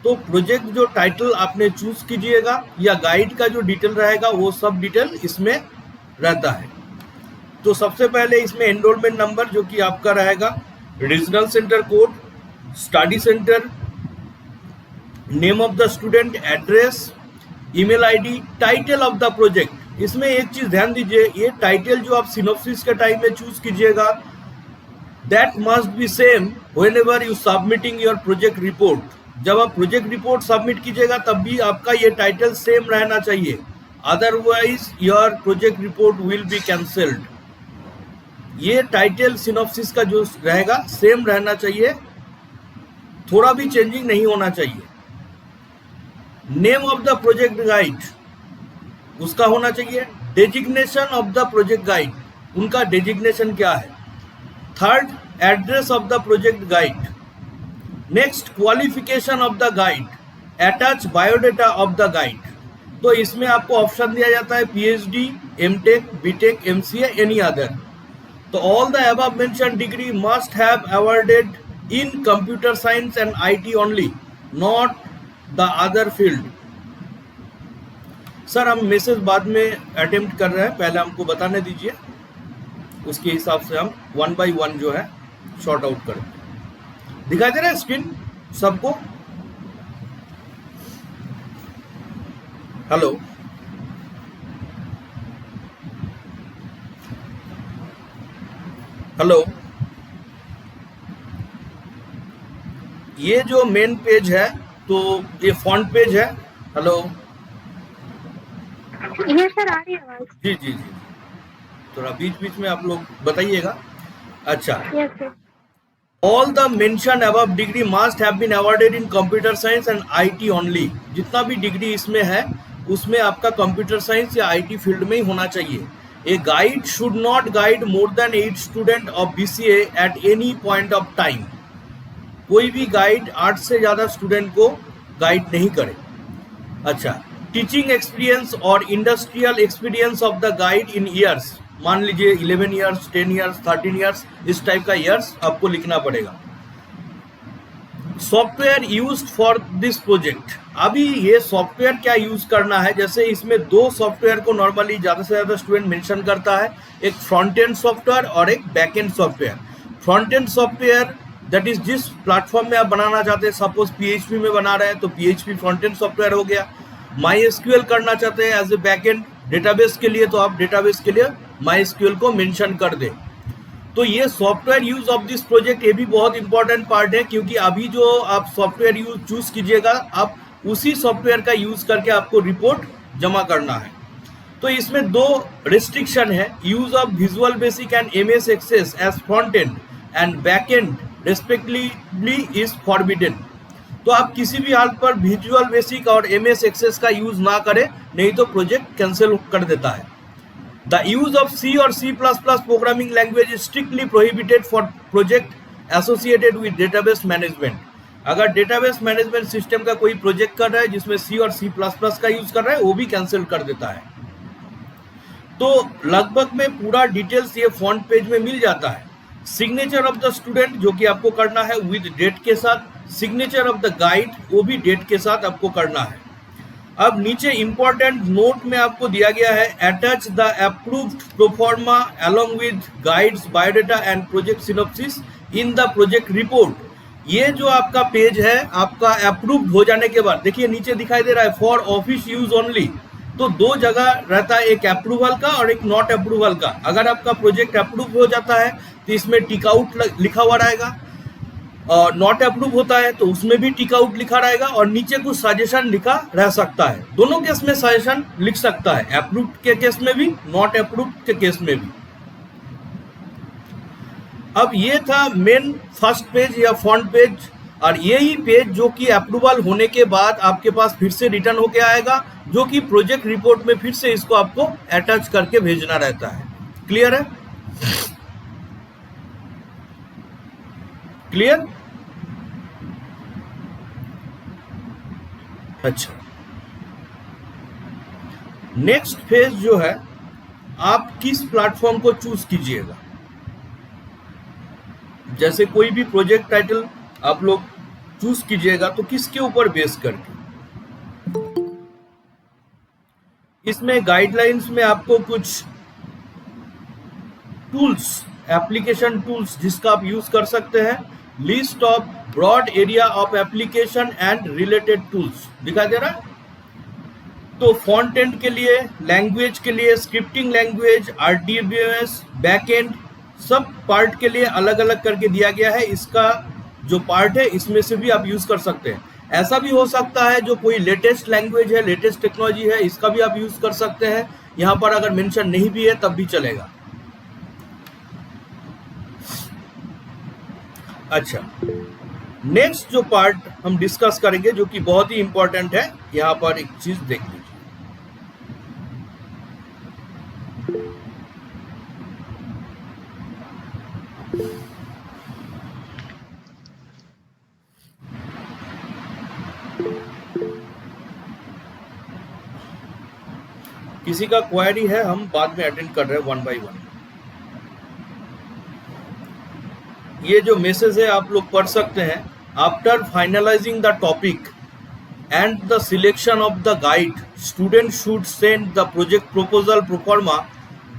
तो प्रोजेक्ट जो टाइटल आपने चूज कीजिएगा या गाइड का जो डिटेल रहेगा वो सब डिटेल इसमें रहता है। तो सबसे पहले इसमें एनरोलमेंट नंबर जो कि आपका रहेगा, regional centre code, study centre, name of the student, address, email ID, title of the project. इसमें एक चीज ध्यान दीजिए, ये टाइटल जो आप सिनॉप्सिस के टाइम में चूज कीजिएगा that must be same whenever you submitting your project report. जब आप प्रोजेक्ट रिपोर्ट सबमिट कीजिएगा तब भी आपका ये टाइटल सेम रहना चाहिए, otherwise your project report will be cancelled. ये टाइटल सिनॉप्सिस का जो रहेगा सेम रहना चाहिए, थोड़ा भी चेंजिंग नहीं होना चाहिए। Name of the project guide उसका होना चाहिए। Designation of the project guide, उनका डेजिग्नेशन क्या है। Third, address of the project guide. Next, qualification of the guide, attach biodata of the guide. तो इसमें आपको ऑप्शन दिया जाता है PhD, MTech, BTech, MCA, any other. तो all the above mention degree must have awarded in computer science and IT only, not the other field. Sir हम message बाद में अटेम्प्ट कर रहे हैं, पहले हमको बताने दीजिए, उसके हिसाब से हम 1 by 1 जो है शॉर्ट आउट करें। दिखाई दे रहा है स्क्रीन सबको? हेलो, हेलो, ये जो मेन पेज है तो ये फॉन्ट पेज है। हेलो, यस सर, आ रही है आवाज। जी जी जी, थोड़ा बीच बीच में आप लोग बताइएगा। अच्छा, yes sir. All the mention above degree must have been awarded in computer science and IT only. जितना भी डिग्री इसमें है उसमें आपका कंप्यूटर साइंस या IT फील्ड में ही होना चाहिए। A guide should not guide more than 8 student of BCA at any point of time. कोई भी गाइड 8 से ज़्यादा स्टूडेंट को गाइड नहीं करे। अच्छा, टीचिंग एक्सपीरियंस और industrial experience of the guide in years, मान लीजिए 11 ईयर्स, 10 ईयर्स, 13 ईयर्स, इस टाइप का ईयर्स आपको लिखना पड़ेगा। Software used for this project, अभी ये सॉफ्टवेयर क्या यूज करना है, जैसे इसमें 2 सॉफ्टवेयर को नॉर्मली ज़्यादा से ज़्यादा स्टूडेंट मेंशन करता है, एक फ्रंट एंड सॉफ्टवेयर और एक back and software. Front end software that is जिस प्लेटफॉर्म में आप बनाना चाहते हैं, सपोज PHP में बना रहे हैं तो PHP फ्रंट एंड सॉफ्टवेयर हो गया। MySQL करना चाहते हैं as a back end database के लिए, तो आप डेटाबेस के लिए MySQL को मेंशन कर दें। तो ये software use of this project, ये भी बहुत इंपॉर्टेंट पार्ट है, क्योंकि अभी जो आप सॉफ्टवेयर यूज चूज कीजिएगा, आप उसी सॉफ्टवेयर का यूज करके आपको रिपोर्ट जमा करना है। तो इसमें 2 रिस्ट्रिक्शन है, use of visual basic and MS access as front end and back end respectively is forbidden. तो आप किसी भी हाल पर विजुअल बेसिक और MS एक्सेस का यूज ना करें, नहीं तो प्रोजेक्ट कैंसिल कर देता है। द यूज ऑफ C और C++ programming language is strictly prohibited for project associated with database management. अगर डेटाबेस मैनेजमेंट सिस्टम का कोई प्रोजेक्ट कर रहा है जिसमें C और C++ का यूज कर रहा है, वो भी कैंसिल कर देता है। तो लगभग में पूरा डिटेल्स ये फ्रंट पेज में मिल जाता है। सिग्नेचर ऑफ द स्टूडेंट जो कि आपको करना है विद डेट के साथ, सिग्नेचर ऑफ द गाइड वो भी डेट के साथ आपको करना है। अब नीचे इंपॉर्टेंट नोट में आपको दिया गया है, attach the approved proforma along with guides, biodata and project synopsis in the project report. ये जो आपका पेज है, आपका अप्रूव्ड हो जाने के बाद देखिए नीचे दिखाई दे रहा है फॉर ऑफिस यूज ओनली। तो 2 जगह रहता है, एक अप्रूवल का और एक नॉट अप्रूवल का। अगर आपका प्रोजेक्ट अप्रूव हो जाता है तो इसमें टिक आउट लिखा हुआ रहेगा, और नॉट अप्रूव होता है तो उसमें भी टिक आउट लिखा रहेगा, और नीचे कुछ सजेशन लिखा रह सकता है। दोनों केस में सजेशन लिख सकता है, अप्रूव के केस में भी, नॉट अप्रूव के केस में भी। अब ये था मेन फर्स्ट पेज या फ्रंट पेज, और यही पेज जो कि अप्रूवल होने के बाद आपके पास फिर से रिटर्न होके आएगा, जो कि प्रोजेक्ट रिपोर्ट में फिर से इसको आपको अटैच करके भेजना रहता है। क्लियर है? क्लियर? अच्छा, नेक्स्ट फेज जो है, आप किस प्लेटफॉर्म को चूज कीजिएगा। जैसे कोई भी प्रोजेक्ट टाइटल आप लोग चूज कीजिएगा तो किसके ऊपर बेस करके। इसमें गाइडलाइंस में आपको कुछ टूल्स, एप्लीकेशन टूल्स जिसका आप यूज कर सकते हैं, list of broad area of application and related tools दिखाई दे रहा है। तो फ्रंट एंड के लिए, लैंग्वेज के लिए, scripting language, RDBMS, back and, सब पार्ट के लिए अलग अलग करके दिया गया है। इसका जो पार्ट है इसमें से भी आप यूज कर सकते हैं। ऐसा भी हो सकता है जो कोई लेटेस्ट लैंग्वेज है, लेटेस्ट टेक्नोलॉजी है, इसका भी आप यूज कर सकते हैं। यहाँ पर अगर मेंशन नहीं भी है तब भी चलेगा। अच्छा, नेक्स्ट जो पार्ट हम डिस्कस करेंगे जो कि बहुत ही इंपॉर्टेंट है, यहाँ पर एक चीज देख लीजिए। किसी का क्वेरी है, हम बाद में अटेंड कर रहे हैं वन बाय वन। ये जो मैसेज है आप लोग पढ़ सकते हैं। After finalising the topic and the selection of the guide, students should send the project proposal pro forma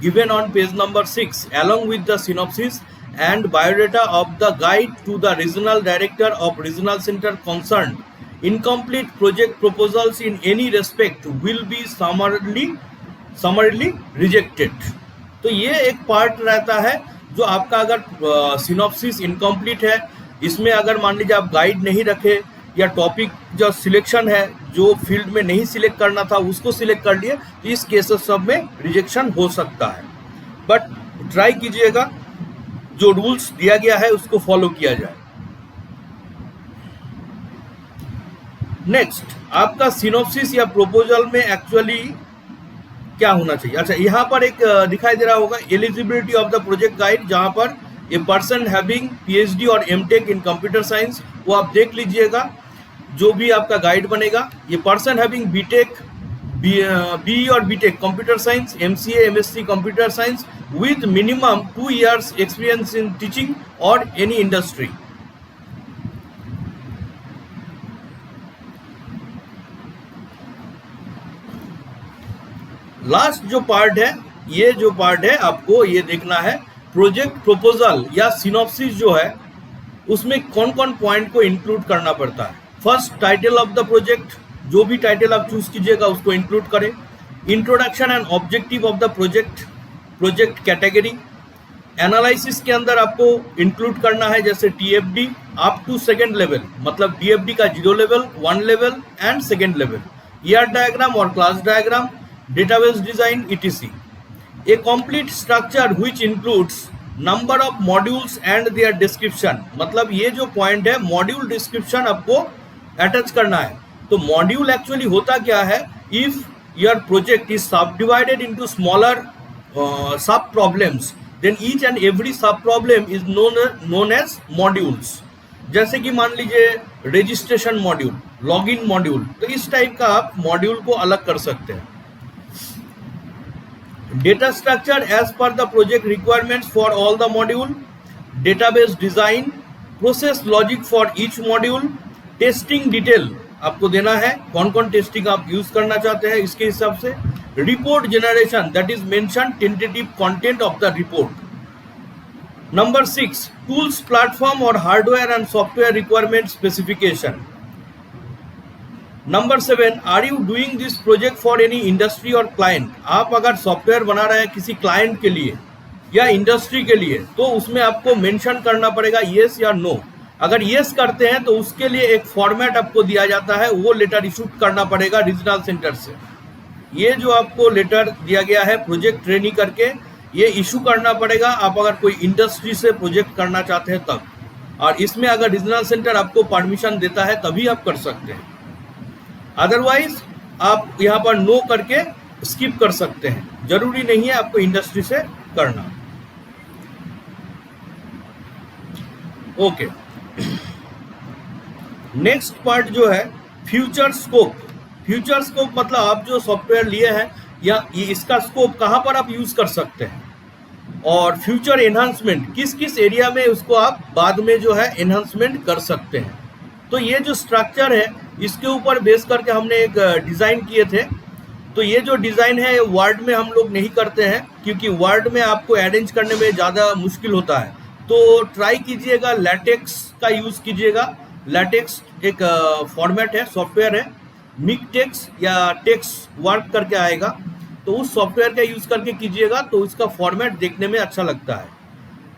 given on page number 6 along with the synopsis and biodata of the guide to the regional director of regional center concerned. Incomplete project proposals in any respect will be summarily rejected. तो ये एक part रहता है जो आपका अगर synopsis incomplete है, इसमें अगर मान लीजिए आप गाइड नहीं रखे या टॉपिक जो सिलेक्शन है जो फील्ड में नहीं सिलेक्ट करना था उसको सिलेक्ट कर लिए, तो इस केसेस सब में रिजेक्शन हो सकता है। बट ट्राई कीजिएगा जो रूल्स दिया गया है उसको फॉलो किया जाए। नेक्स्ट, आपका सिनॉप्सिस या प्रोपोजल में एक्चुअली क्या होना चाहिए। अच्छा, यहाँ पर एक दिखाई दे रहा होगा eligibility of the project guide, जहाँ पर ए पर्सन हैविंग पीएचडी और एमटेक इन कंप्यूटर साइंस, वो आप देख लीजिएगा जो भी आपका गाइड बनेगा। ये पर्सन हैविंग बीटेक, बीई और B Tech computer science, MCA, MSc computer science with minimum 2 years experience in teaching और एनी इंडस्ट्री। लास्ट जो पार्ट है, ये जो पार्ट है आपको ये देखना है, प्रोजेक्ट प्रपोजल या सिनॉप्सिस जो है उसमें कौन कौन पॉइंट को इंक्लूड करना पड़ता है। First, title of the project, जो भी टाइटल आप चूज कीजिएगा उसको इंक्लूड करें। Introduction and objective of the project, project category, analysis के अंदर आपको इंक्लूड करना है जैसे DFD up to second level, मतलब डीएफडी का 0 level, 1 level and second level, ER diagram और class diagram, database design etc. A complete structure which includes number of modules and their description, मतलब ये जो पॉइंट है मॉड्यूल डिस्क्रिप्शन आपको attach करना है। तो मॉड्यूल एक्चुअली होता क्या है, if your project is sub divided into smaller sub problems, then each and every sub problem is known as modules. जैसे कि मान लीजिए रजिस्ट्रेशन मॉड्यूल, लॉगिन मॉड्यूल, तो इस टाइप का आप मॉड्यूल को अलग कर सकते हैं। Data structure as per the project requirements for all the module, database design, process logic for each module, testing detail आपको देना है, कौन कौन टेस्टिंग आप यूज करना चाहते हैं इसके हिसाब से। Report generation, that is mention tentative content of the report. Number 6, tools, platform और hardware and software requirement specification. Number 7, are you doing this project for any industry और क्लाइंट, आप अगर सॉफ्टवेयर बना रहे हैं किसी क्लाइंट के लिए या इंडस्ट्री के लिए तो उसमें आपको मेंशन करना पड़ेगा येस या नो। अगर येस करते हैं तो उसके लिए एक फॉर्मेट आपको दिया जाता है, वो लेटर इशू करना पड़ेगा रीजनल सेंटर से। ये जो आपको लेटर दिया गया है प्रोजेक्ट ट्रेनिंग करके, ये इशू करना पड़ेगा आप अगर कोई इंडस्ट्री से प्रोजेक्ट करना चाहते हैं तब, और इसमें अगर रीजनल सेंटर आपको परमिशन देता है तभी आप कर सकते हैं, अदरवाइज आप यहाँ पर नो करके स्किप कर सकते हैं। जरूरी नहीं है आपको इंडस्ट्री से करना। ओके, नेक्स्ट पार्ट जो है फ्यूचर स्कोप। फ्यूचर स्कोप मतलब आप जो सॉफ्टवेयर लिए हैं या इसका स्कोप कहाँ पर आप यूज कर सकते हैं, और फ्यूचर एनहांसमेंट किस किस एरिया में उसको आप बाद में जो है एनहांसमेंट कर सकते हैं। तो ये जो स्ट्रक्चर है इसके ऊपर बेस करके हमने एक डिज़ाइन किए थे। तो ये जो डिज़ाइन है वर्ड में हम लोग नहीं करते हैं क्योंकि वर्ड में आपको अरेंज करने में ज़्यादा मुश्किल होता है। तो ट्राई कीजिएगा लैटेक्स का यूज़ कीजिएगा। लैटेक्स एक फॉर्मेट है, सॉफ्टवेयर है, मिकटेक्स या टेक्स वर्क करके आएगा, तो उस सॉफ्टवेयर का यूज़ करके कीजिएगा तो उसका फॉर्मेट देखने में अच्छा लगता है।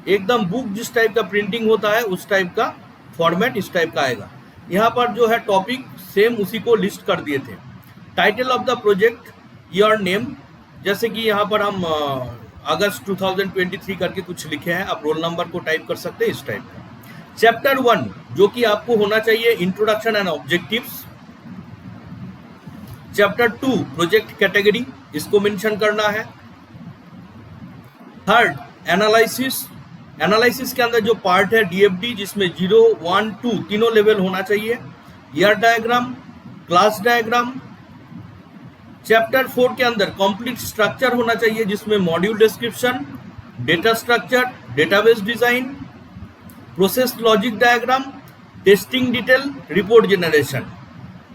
एकदम बुक जिस टाइप का प्रिंटिंग होता है उस टाइप का फॉर्मेट इस टाइप का आएगा। यहाँ पर जो है टॉपिक सेम उसी को लिस्ट कर दिए थे। Title of the project, your name, जैसे कि यहाँ पर हम अगस्त 2023 करके कुछ लिखे हैं, आप रोल नंबर को टाइप कर सकते हैं इस टाइप का। चैप्टर 1 जो कि आपको होना चाहिए introduction and objectives. Chapter 2 project category, इसको मेंशन करना है। थर्ड एनालिसिस, एनालिसिस के अंदर जो पार्ट है डीएफडी, जिसमें 0, 1, 2 तीनों लेवल होना चाहिए। Year diagram, class diagram. Chapter 4 के अंदर कंप्लीट स्ट्रक्चर होना चाहिए, जिसमें module description, data structure, database design, process logic diagram, testing detail, report generation.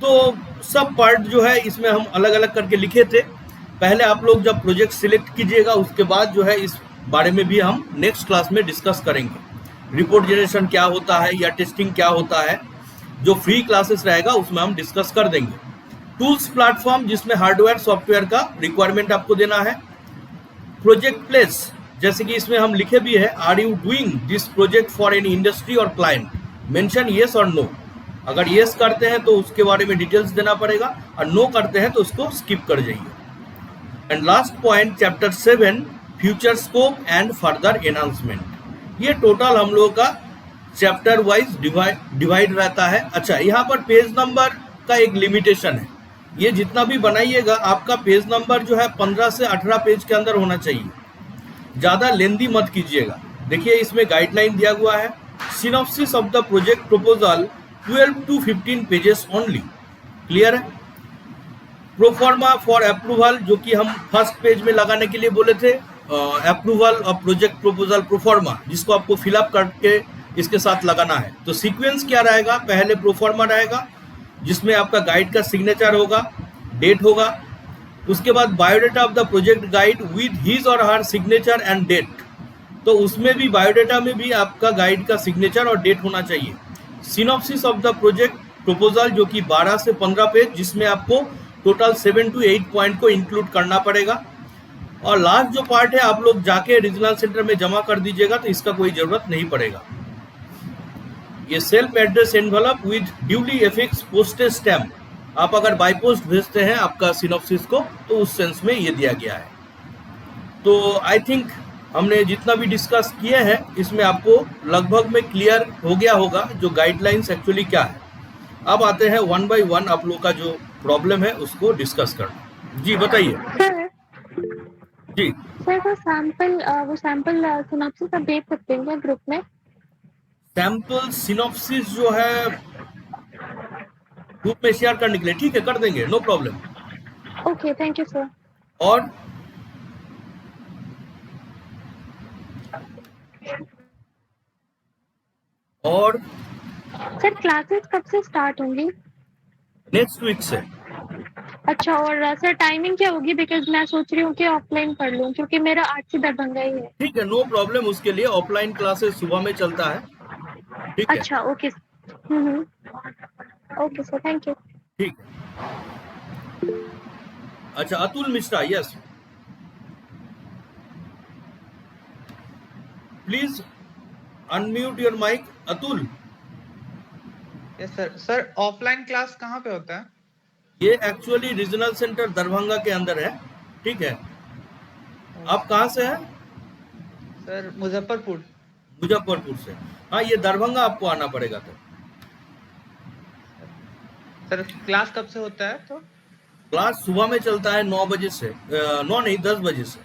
तो सब पार्ट जो है इसमें हम अलग अलग करके लिखे थे। पहले आप लोग जब प्रोजेक्ट सिलेक्ट कीजिएगा उसके बाद जो है इस बारे में भी हम नेक्स्ट क्लास में डिस्कस करेंगे। रिपोर्ट जनरेशन क्या होता है या टेस्टिंग क्या होता है, जो फ्री क्लासेस रहेगा उसमें हम डिस्कस कर देंगे। टूल्स प्लेटफॉर्म, जिसमें हार्डवेयर सॉफ्टवेयर का रिक्वायरमेंट आपको देना है। प्रोजेक्ट प्लेस, जैसे कि इसमें हम लिखे भी है, are you doing this project for any industry और क्लाइंट, मेंशन येस और नो। अगर येस करते हैं तो उसके बारे में डिटेल्स देना पड़ेगा, और नो करते हैं तो उसको स्किप कर जाइए। And last point chapter 7 future scope and further enhancement. ये टोटल हम लोगों का चैप्टर वाइज डिवाइड रहता है। अच्छा, यहाँ पर पेज नंबर का एक लिमिटेशन है, ये जितना भी बनाइएगा आपका पेज नंबर जो है 15 से 18 पेज के अंदर होना चाहिए, ज़्यादा लेंदी मत कीजिएगा। देखिए इसमें गाइडलाइन दिया हुआ है, synopsis of the project proposal 12 to 15 pages only. Clear है? प्रोफॉर्मा फॉर अप्रूवल, जो कि हम फर्स्ट पेज में लगाने के लिए बोले थे, approval of project proposal proforma, जिसको आपको फिलअप करके इसके साथ लगाना है। तो सीक्वेंस क्या रहेगा, पहले प्रोफॉर्मा रहेगा जिसमें आपका गाइड का सिग्नेचर होगा, डेट होगा, उसके बाद biodata of the project guide with his और हर सिग्नेचर एंड डेट। तो उसमें भी बायोडाटा में भी आपका गाइड का सिग्नेचर और डेट होना चाहिए। Synopsis of the project proposal, जो कि 12 से 15 पेज, जिसमें आपको टोटल 7 to 8 पॉइंट को इंक्लूड करना पड़ेगा। और लास्ट जो पार्ट है आप लोग जाके रीजनल सेंटर में जमा कर दीजिएगा, तो इसका कोई जरूरत नहीं पड़ेगा। ये self address envelope with duly affix postage stamp, आप अगर बाय पोस्ट भेजते हैं आपका सिनॉप्सिस को, तो उस सेंस में ये दिया गया है। तो आई थिंक हमने जितना भी डिस्कस किए हैं इसमें आपको लगभग में क्लियर हो गया होगा जो गाइडलाइंस एक्चुअली क्या है। अब आते हैं 1 by 1 आप लोग का जो प्रॉब्लम है उसको डिस्कस करना। जी बताइए। सर जी सर वो सैंपल सिनॉप्सिस आप भेज सकते हैं क्या ग्रुप में? सैंपल सिनॉप्सिस जो है ग्रुप में शेयर करने के लिए, ठीक है कर देंगे, no problem. Okay, thank you sir. और सर क्लासेस कब से स्टार्ट होंगी? नेक्स्ट वीक से। अच्छा, और सर टाइमिंग क्या होगी? बिकॉज मैं सोच रही हूँ कि ऑफलाइन पढ़ लूँ, क्योंकि मेरा 8 से दरभंगा ही है। ठीक है, नो प्रॉब्लम, उसके लिए ऑफलाइन क्लासेस सुबह में चलता है। ठीक है, अच्छा, okay. Okay sir, thank you. ठीक है। अच्छा Atul Mishra, yes please unmute your mic. Atul. Yes sir. Sir offline class कहाँ पे होता है? ये एक्चुअली रीजनल सेंटर दरभंगा के अंदर है। ठीक है, आप कहाँ से हैं? सर मुजफ्फरपुर। मुजफ्फरपुर से। हाँ, ये दरभंगा आपको आना पड़ेगा। तो सर क्लास कब से होता है? तो क्लास सुबह में चलता है 9 बजे से, 9 नहीं 10 बजे से।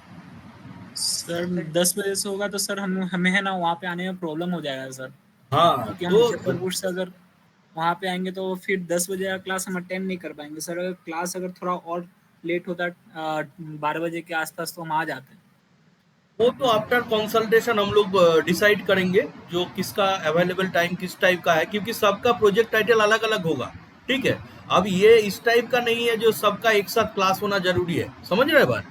सर 10 बजे से होगा तो सर हमें है ना वहाँ पे आने में प्रॉब्लम हो जाएगा सर, हाँ क्योंकि हम तो मुजफ्फरपुर से अगर वहाँ पे आएंगे तो फिर 10 बजे का क्लास हम अटेंड नहीं कर पाएंगे सर। अगर क्लास अगर थोड़ा और लेट होता 12 बजे के आसपास तो हम आ जाते हैं। वो तो आफ्टर कंसल्टेशन हम लोग डिसाइड करेंगे जो किसका अवेलेबल टाइम किस टाइप का है, क्योंकि सबका प्रोजेक्ट टाइटल अलग अलग होगा। ठीक है, अब ये इस टाइप का नहीं है जो सबका एक साथ क्लास होना जरूरी है, समझ रहे बात?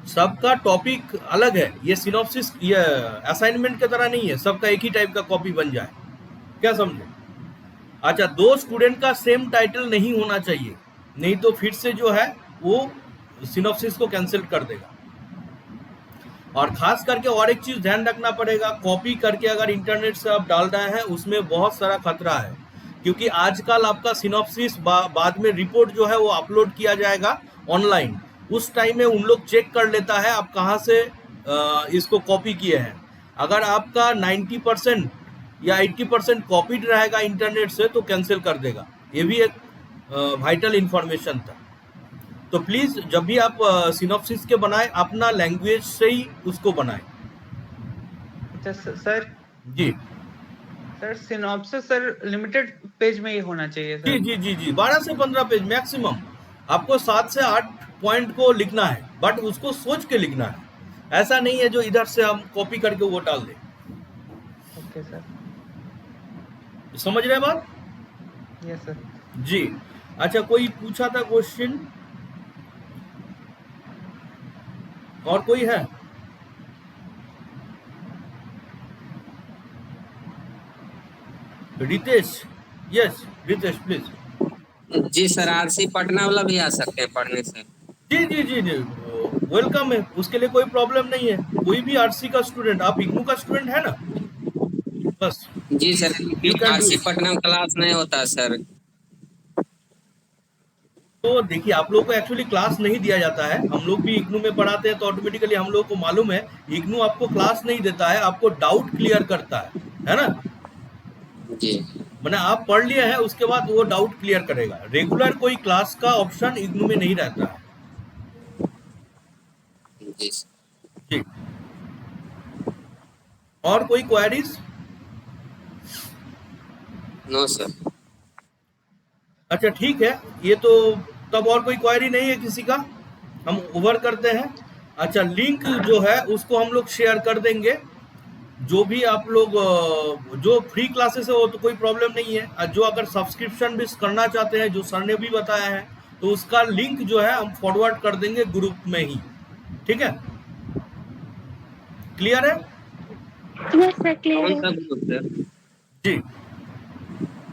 सबका टॉपिक अलग है, ये सिनॉप्सिस ये असाइनमेंट की तरह नहीं है सबका एक ही टाइप का कॉपी बन जाए, क्या समझे? अच्छा, 2 स्टूडेंट का सेम टाइटल नहीं होना चाहिए, नहीं तो फिर से जो है वो सिनॉप्सिस को कैंसिल कर देगा। और खास करके और एक चीज ध्यान रखना पड़ेगा, कॉपी करके अगर इंटरनेट से आप डाल रहे हैं उसमें बहुत सारा खतरा है, क्योंकि आजकल आपका सिनॉप्सिस बाद में रिपोर्ट जो है वो अपलोड किया जाएगा ऑनलाइन, उस टाइम में उन लोग चेक कर लेता है आप कहाँ से इसको कॉपी किए हैं। अगर आपका 90% या 80% कॉपीड रहेगा इंटरनेट से तो कैंसिल कर देगा। ये भी एक वाइटल इंफॉर्मेशन था। तो प्लीज जब भी आप सिनॉप्सिस के बनाए अपना लैंग्वेज से ही उसको बनाए। अच्छा sir ji sir synopsis sir limited page में ही होना चाहिए जी सर। जी जी जी 12 से 15 पेज मैक्सिमम। आपको 7 से 8 पॉइंट को लिखना है, बट उसको सोच के लिखना है। ऐसा नहीं है जो इधर से हम कॉपी करके वो डाल दें। Okay sir. समझ रहे हैं बात? Yes sir. जी अच्छा, कोई पूछा था क्वेश्चन और कोई है? Ritesh, yes Ritesh please. जी सर, आरसी पटना वाला भी आ सकते हैं पढ़ने से। जी जी जी जी वेलकम है, उसके लिए कोई प्रॉब्लम नहीं है। कोई भी आरसी का स्टूडेंट, आप इग्नू का स्टूडेंट है ना? बस जी sir, You can do RC it. Patna में क्लास नहीं होता सर। तो देखिए, आप लोगों को एक्चुअली क्लास नहीं दिया जाता है। हम लोग भी इग्नू में पढ़ाते हैं तो ऑटोमेटिकली हम लोग को मालूम है इग्नू आपको क्लास नहीं देता है, आपको डाउट क्लियर करता है ना? जी मैंने आप पढ़ लिए हैं, उसके बाद वो डाउट क्लियर करेगा। रेगुलर कोई क्लास का ऑप्शन इग्नू में नहीं रहता है। जी जी और कोई क्वेरीज? No sir. अच्छा ठीक है, ये तो तब और कोई क्वेरी नहीं है किसी का, हम ओवर करते हैं। अच्छा, लिंक जो है उसको हम लोग शेयर कर देंगे। जो भी आप लोग जो फ्री क्लासेस है वो तो कोई प्रॉब्लम नहीं है, और जो अगर सब्सक्रिप्शन भी करना चाहते हैं जो सर ने भी बताया है तो उसका लिंक जो है हम फॉरवर्ड कर देंगे ग्रुप में ही। ठीक है, क्लियर है? यस सर, क्लियर कौन सा है। Group sir? जी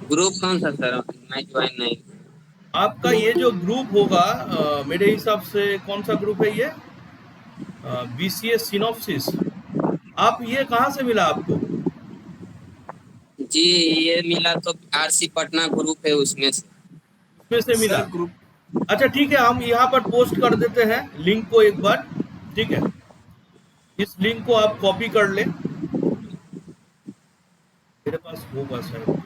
ग्रुप कौन सा सर? मैं ज्वाइन नहीं। आपका ये जो ग्रुप होगा मेरे हिसाब से कौन सा ग्रुप है ये? BCS synopsis. आप ये कहाँ से मिला आपको? जी ये मिला तो आरसी पटना ग्रुप है उसमें से। उसमें से मिला? सर ग्रुप अच्छा ठीक है, हम यहाँ पर पोस्ट कर देते हैं लिंक को एक बार। ठीक है, इस लिंक को आप कॉपी कर लें, मेरे पास होगा सर।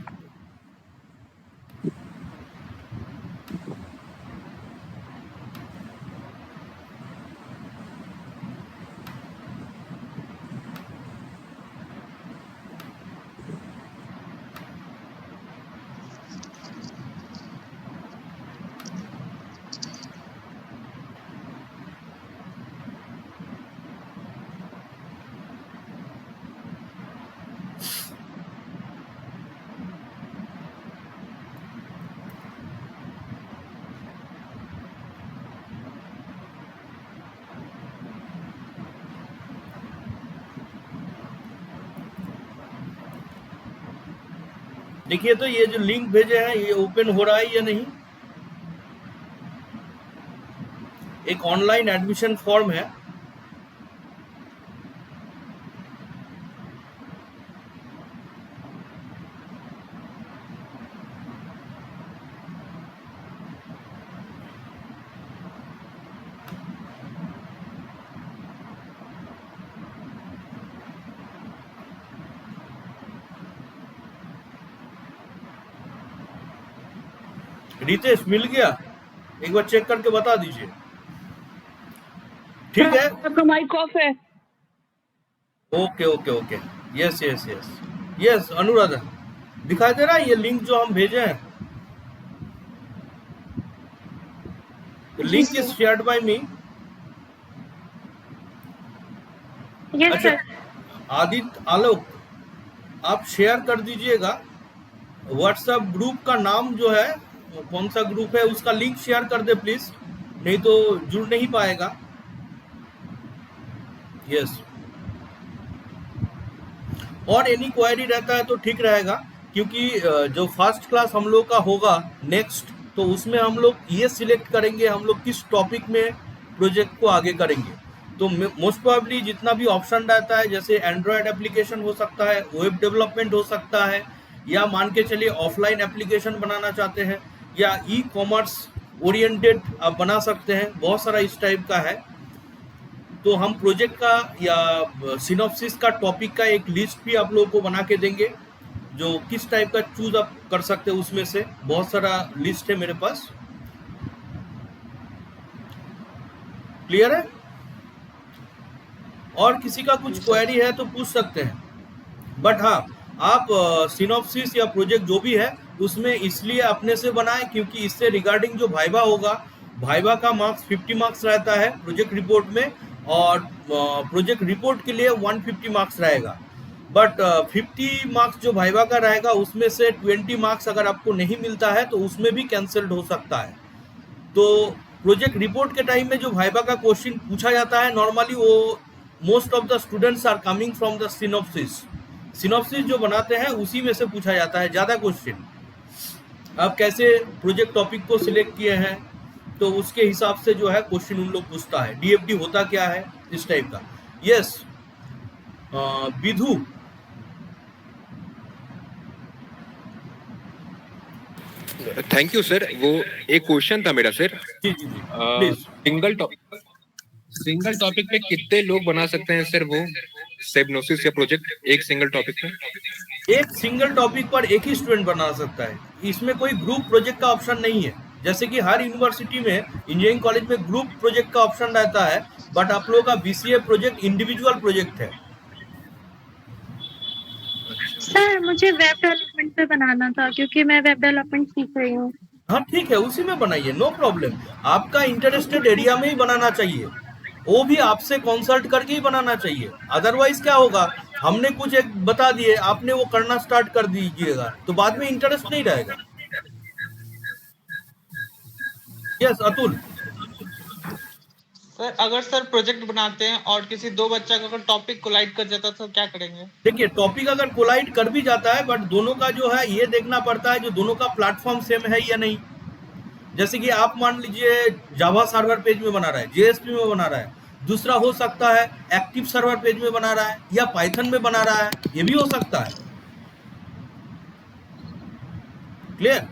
देखिए तो ये जो लिंक भेजे हैं ये ओपन हो रहा है या नहीं? एक ऑनलाइन एडमिशन फॉर्म है। रितेश मिल गया? एक बार चेक करके बता दीजिए। ठीक है, आपका माइक ऑफ है। Okay okay okay, yes yes yes yes. Anuradha दिखाई दे रहा है ये लिंक जो हम भेजे हैं? Link is shared by me. Yes अच्छा, सर। आदित्य आलोक आप शेयर कर दीजिएगा। व्हाट्सएप ग्रुप का नाम जो है, कौन सा ग्रुप है उसका लिंक शेयर कर दे प्लीज, नहीं तो जुड़ नहीं पाएगा। यस, और एनी क्वेरी रहता है तो ठीक रहेगा, क्योंकि जो फर्स्ट क्लास हम लोग का होगा नेक्स्ट, तो उसमें हम लोग ये सिलेक्ट करेंगे हम लोग किस टॉपिक में प्रोजेक्ट को आगे करेंगे। तो मोस्ट प्रोबेबली जितना भी ऑप्शन रहता है, जैसे एंड्रॉयड एप्लीकेशन हो सकता है, वेब डेवलपमेंट हो सकता है, या मान के चलिए ऑफलाइन एप्लीकेशन बनाना चाहते हैं, या ई कॉमर्स ओरिएंटेड आप बना सकते हैं, बहुत सारा इस टाइप का है। तो हम प्रोजेक्ट का या सिनॉप्सिस का टॉपिक का एक लिस्ट भी आप लोगों को बना के देंगे, जो किस टाइप का चूज आप कर सकते हो उसमें से, बहुत सारा लिस्ट है मेरे पास। क्लियर है? और किसी का कुछ क्वेरी है तो पूछ सकते हैं। बट हाँ, आप सिनॉप्सिस या प्रोजेक्ट जो भी है उसमें इसलिए अपने से बनाएं क्योंकि इससे रिगार्डिंग जो वाइवा होगा, वाइवा का मार्क्स 50 मार्क्स रहता है प्रोजेक्ट रिपोर्ट में, और प्रोजेक्ट रिपोर्ट के लिए 150 मार्क्स रहेगा। बट 50 मार्क्स जो वाइवा का रहेगा उसमें से 20 मार्क्स अगर आपको नहीं मिलता है तो उसमें भी कैंसल्ड हो सकता है। तो प्रोजेक्ट रिपोर्ट के टाइम में जो वाइवा का क्वेश्चन पूछा जाता है नॉर्मली वो most of the students are coming from the synopsis जो बनाते हैं उसी में से पूछा जाता है ज़्यादा क्वेश्चन। आप कैसे प्रोजेक्ट टॉपिक को सिलेक्ट किए हैं तो उसके हिसाब से जो है क्वेश्चन उन लोग पूछता है, डीएफडी होता क्या है, इस टाइप का। Yes Vidhu, thank you sir. वो एक क्वेश्चन था मेरा सर। जी जी जी प्लीज। सिंगल टॉपिक पे कितने लोग बना सकते हैं सर वो सेबनोसिस या प्रोजेक्ट, एक सिंगल टॉपिक पे? एक सिंगल टॉपिक पर एक ही स्टूडेंट बना सकता है, इसमें कोई ग्रुप प्रोजेक्ट का ऑप्शन नहीं है। जैसे कि हर यूनिवर्सिटी में, इंजीनियरिंग कॉलेज में ग्रुप प्रोजेक्ट का ऑप्शन रहता है, बट आप लोगों का बीसीए प्रोजेक्ट इंडिविजुअल प्रोजेक्ट है। सर मुझे वेब डेवलपमेंट पे बनाना था क्योंकि मैं वेब डेवलपमेंट सीख रही हूँ। हाँ ठीक है, उसी में बनाइए, नो प्रॉब्लम। आपका इंटरेस्टेड एरिया में ही बनाना चाहिए, वो भी आपसे कंसल्ट करके ही बनाना चाहिए। अदरवाइज क्या होगा, हमने कुछ एक बता दिए, आपने वो करना स्टार्ट कर दीजिएगा तो बाद में इंटरेस्ट नहीं रहेगा। यस अतुल। सर अगर सर प्रोजेक्ट बनाते हैं और किसी दो बच्चा का अगर टॉपिक कोलाइड कर जाता तो क्या करेंगे? देखिए, टॉपिक अगर कोलाइड कर भी जाता है बट दोनों का जो है ये देखना पड़ता है जो दोनों का प्लेटफॉर्म सेम है या नहीं। जैसे कि आप मान लीजिए जावा सर्वर पेज में बना रहा है, जेएसपी में बना रहा है, दूसरा हो सकता है एक्टिव सर्वर पेज में बना रहा है या पाइथन में बना रहा है, ये भी हो सकता है। क्लियर?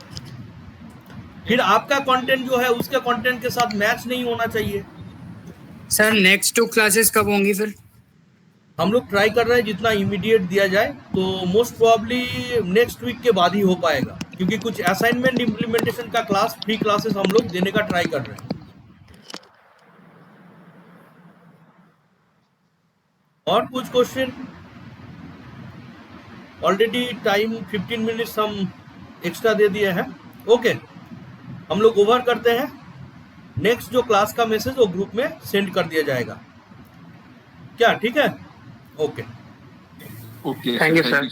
फिर आपका कंटेंट जो है उसके कंटेंट के साथ मैच नहीं होना चाहिए। सर नेक्स्ट 2 क्लासेस कब होंगी फिर? हम लोग ट्राई कर रहे हैं जितना इमीडिएट दिया जाए, तो मोस्ट प्रोबेबली नेक्स्ट वीक के बाद ही हो पाएगा, क्योंकि कुछ असाइनमेंट इम्प्लीमेंटेशन का क्लास, फ्री क्लासेस हम लोग देने का ट्राई कर रहे हैं। और कुछ क्वेश्चन? ऑलरेडी टाइम 15 मिनट्स हम एक्स्ट्रा दे दिए हैं। ओके, हम लोग ओवर करते हैं। नेक्स्ट जो क्लास का मैसेज वो ग्रुप में सेंड कर दिया जाएगा, क्या ठीक है? Okay okay, thank you sir.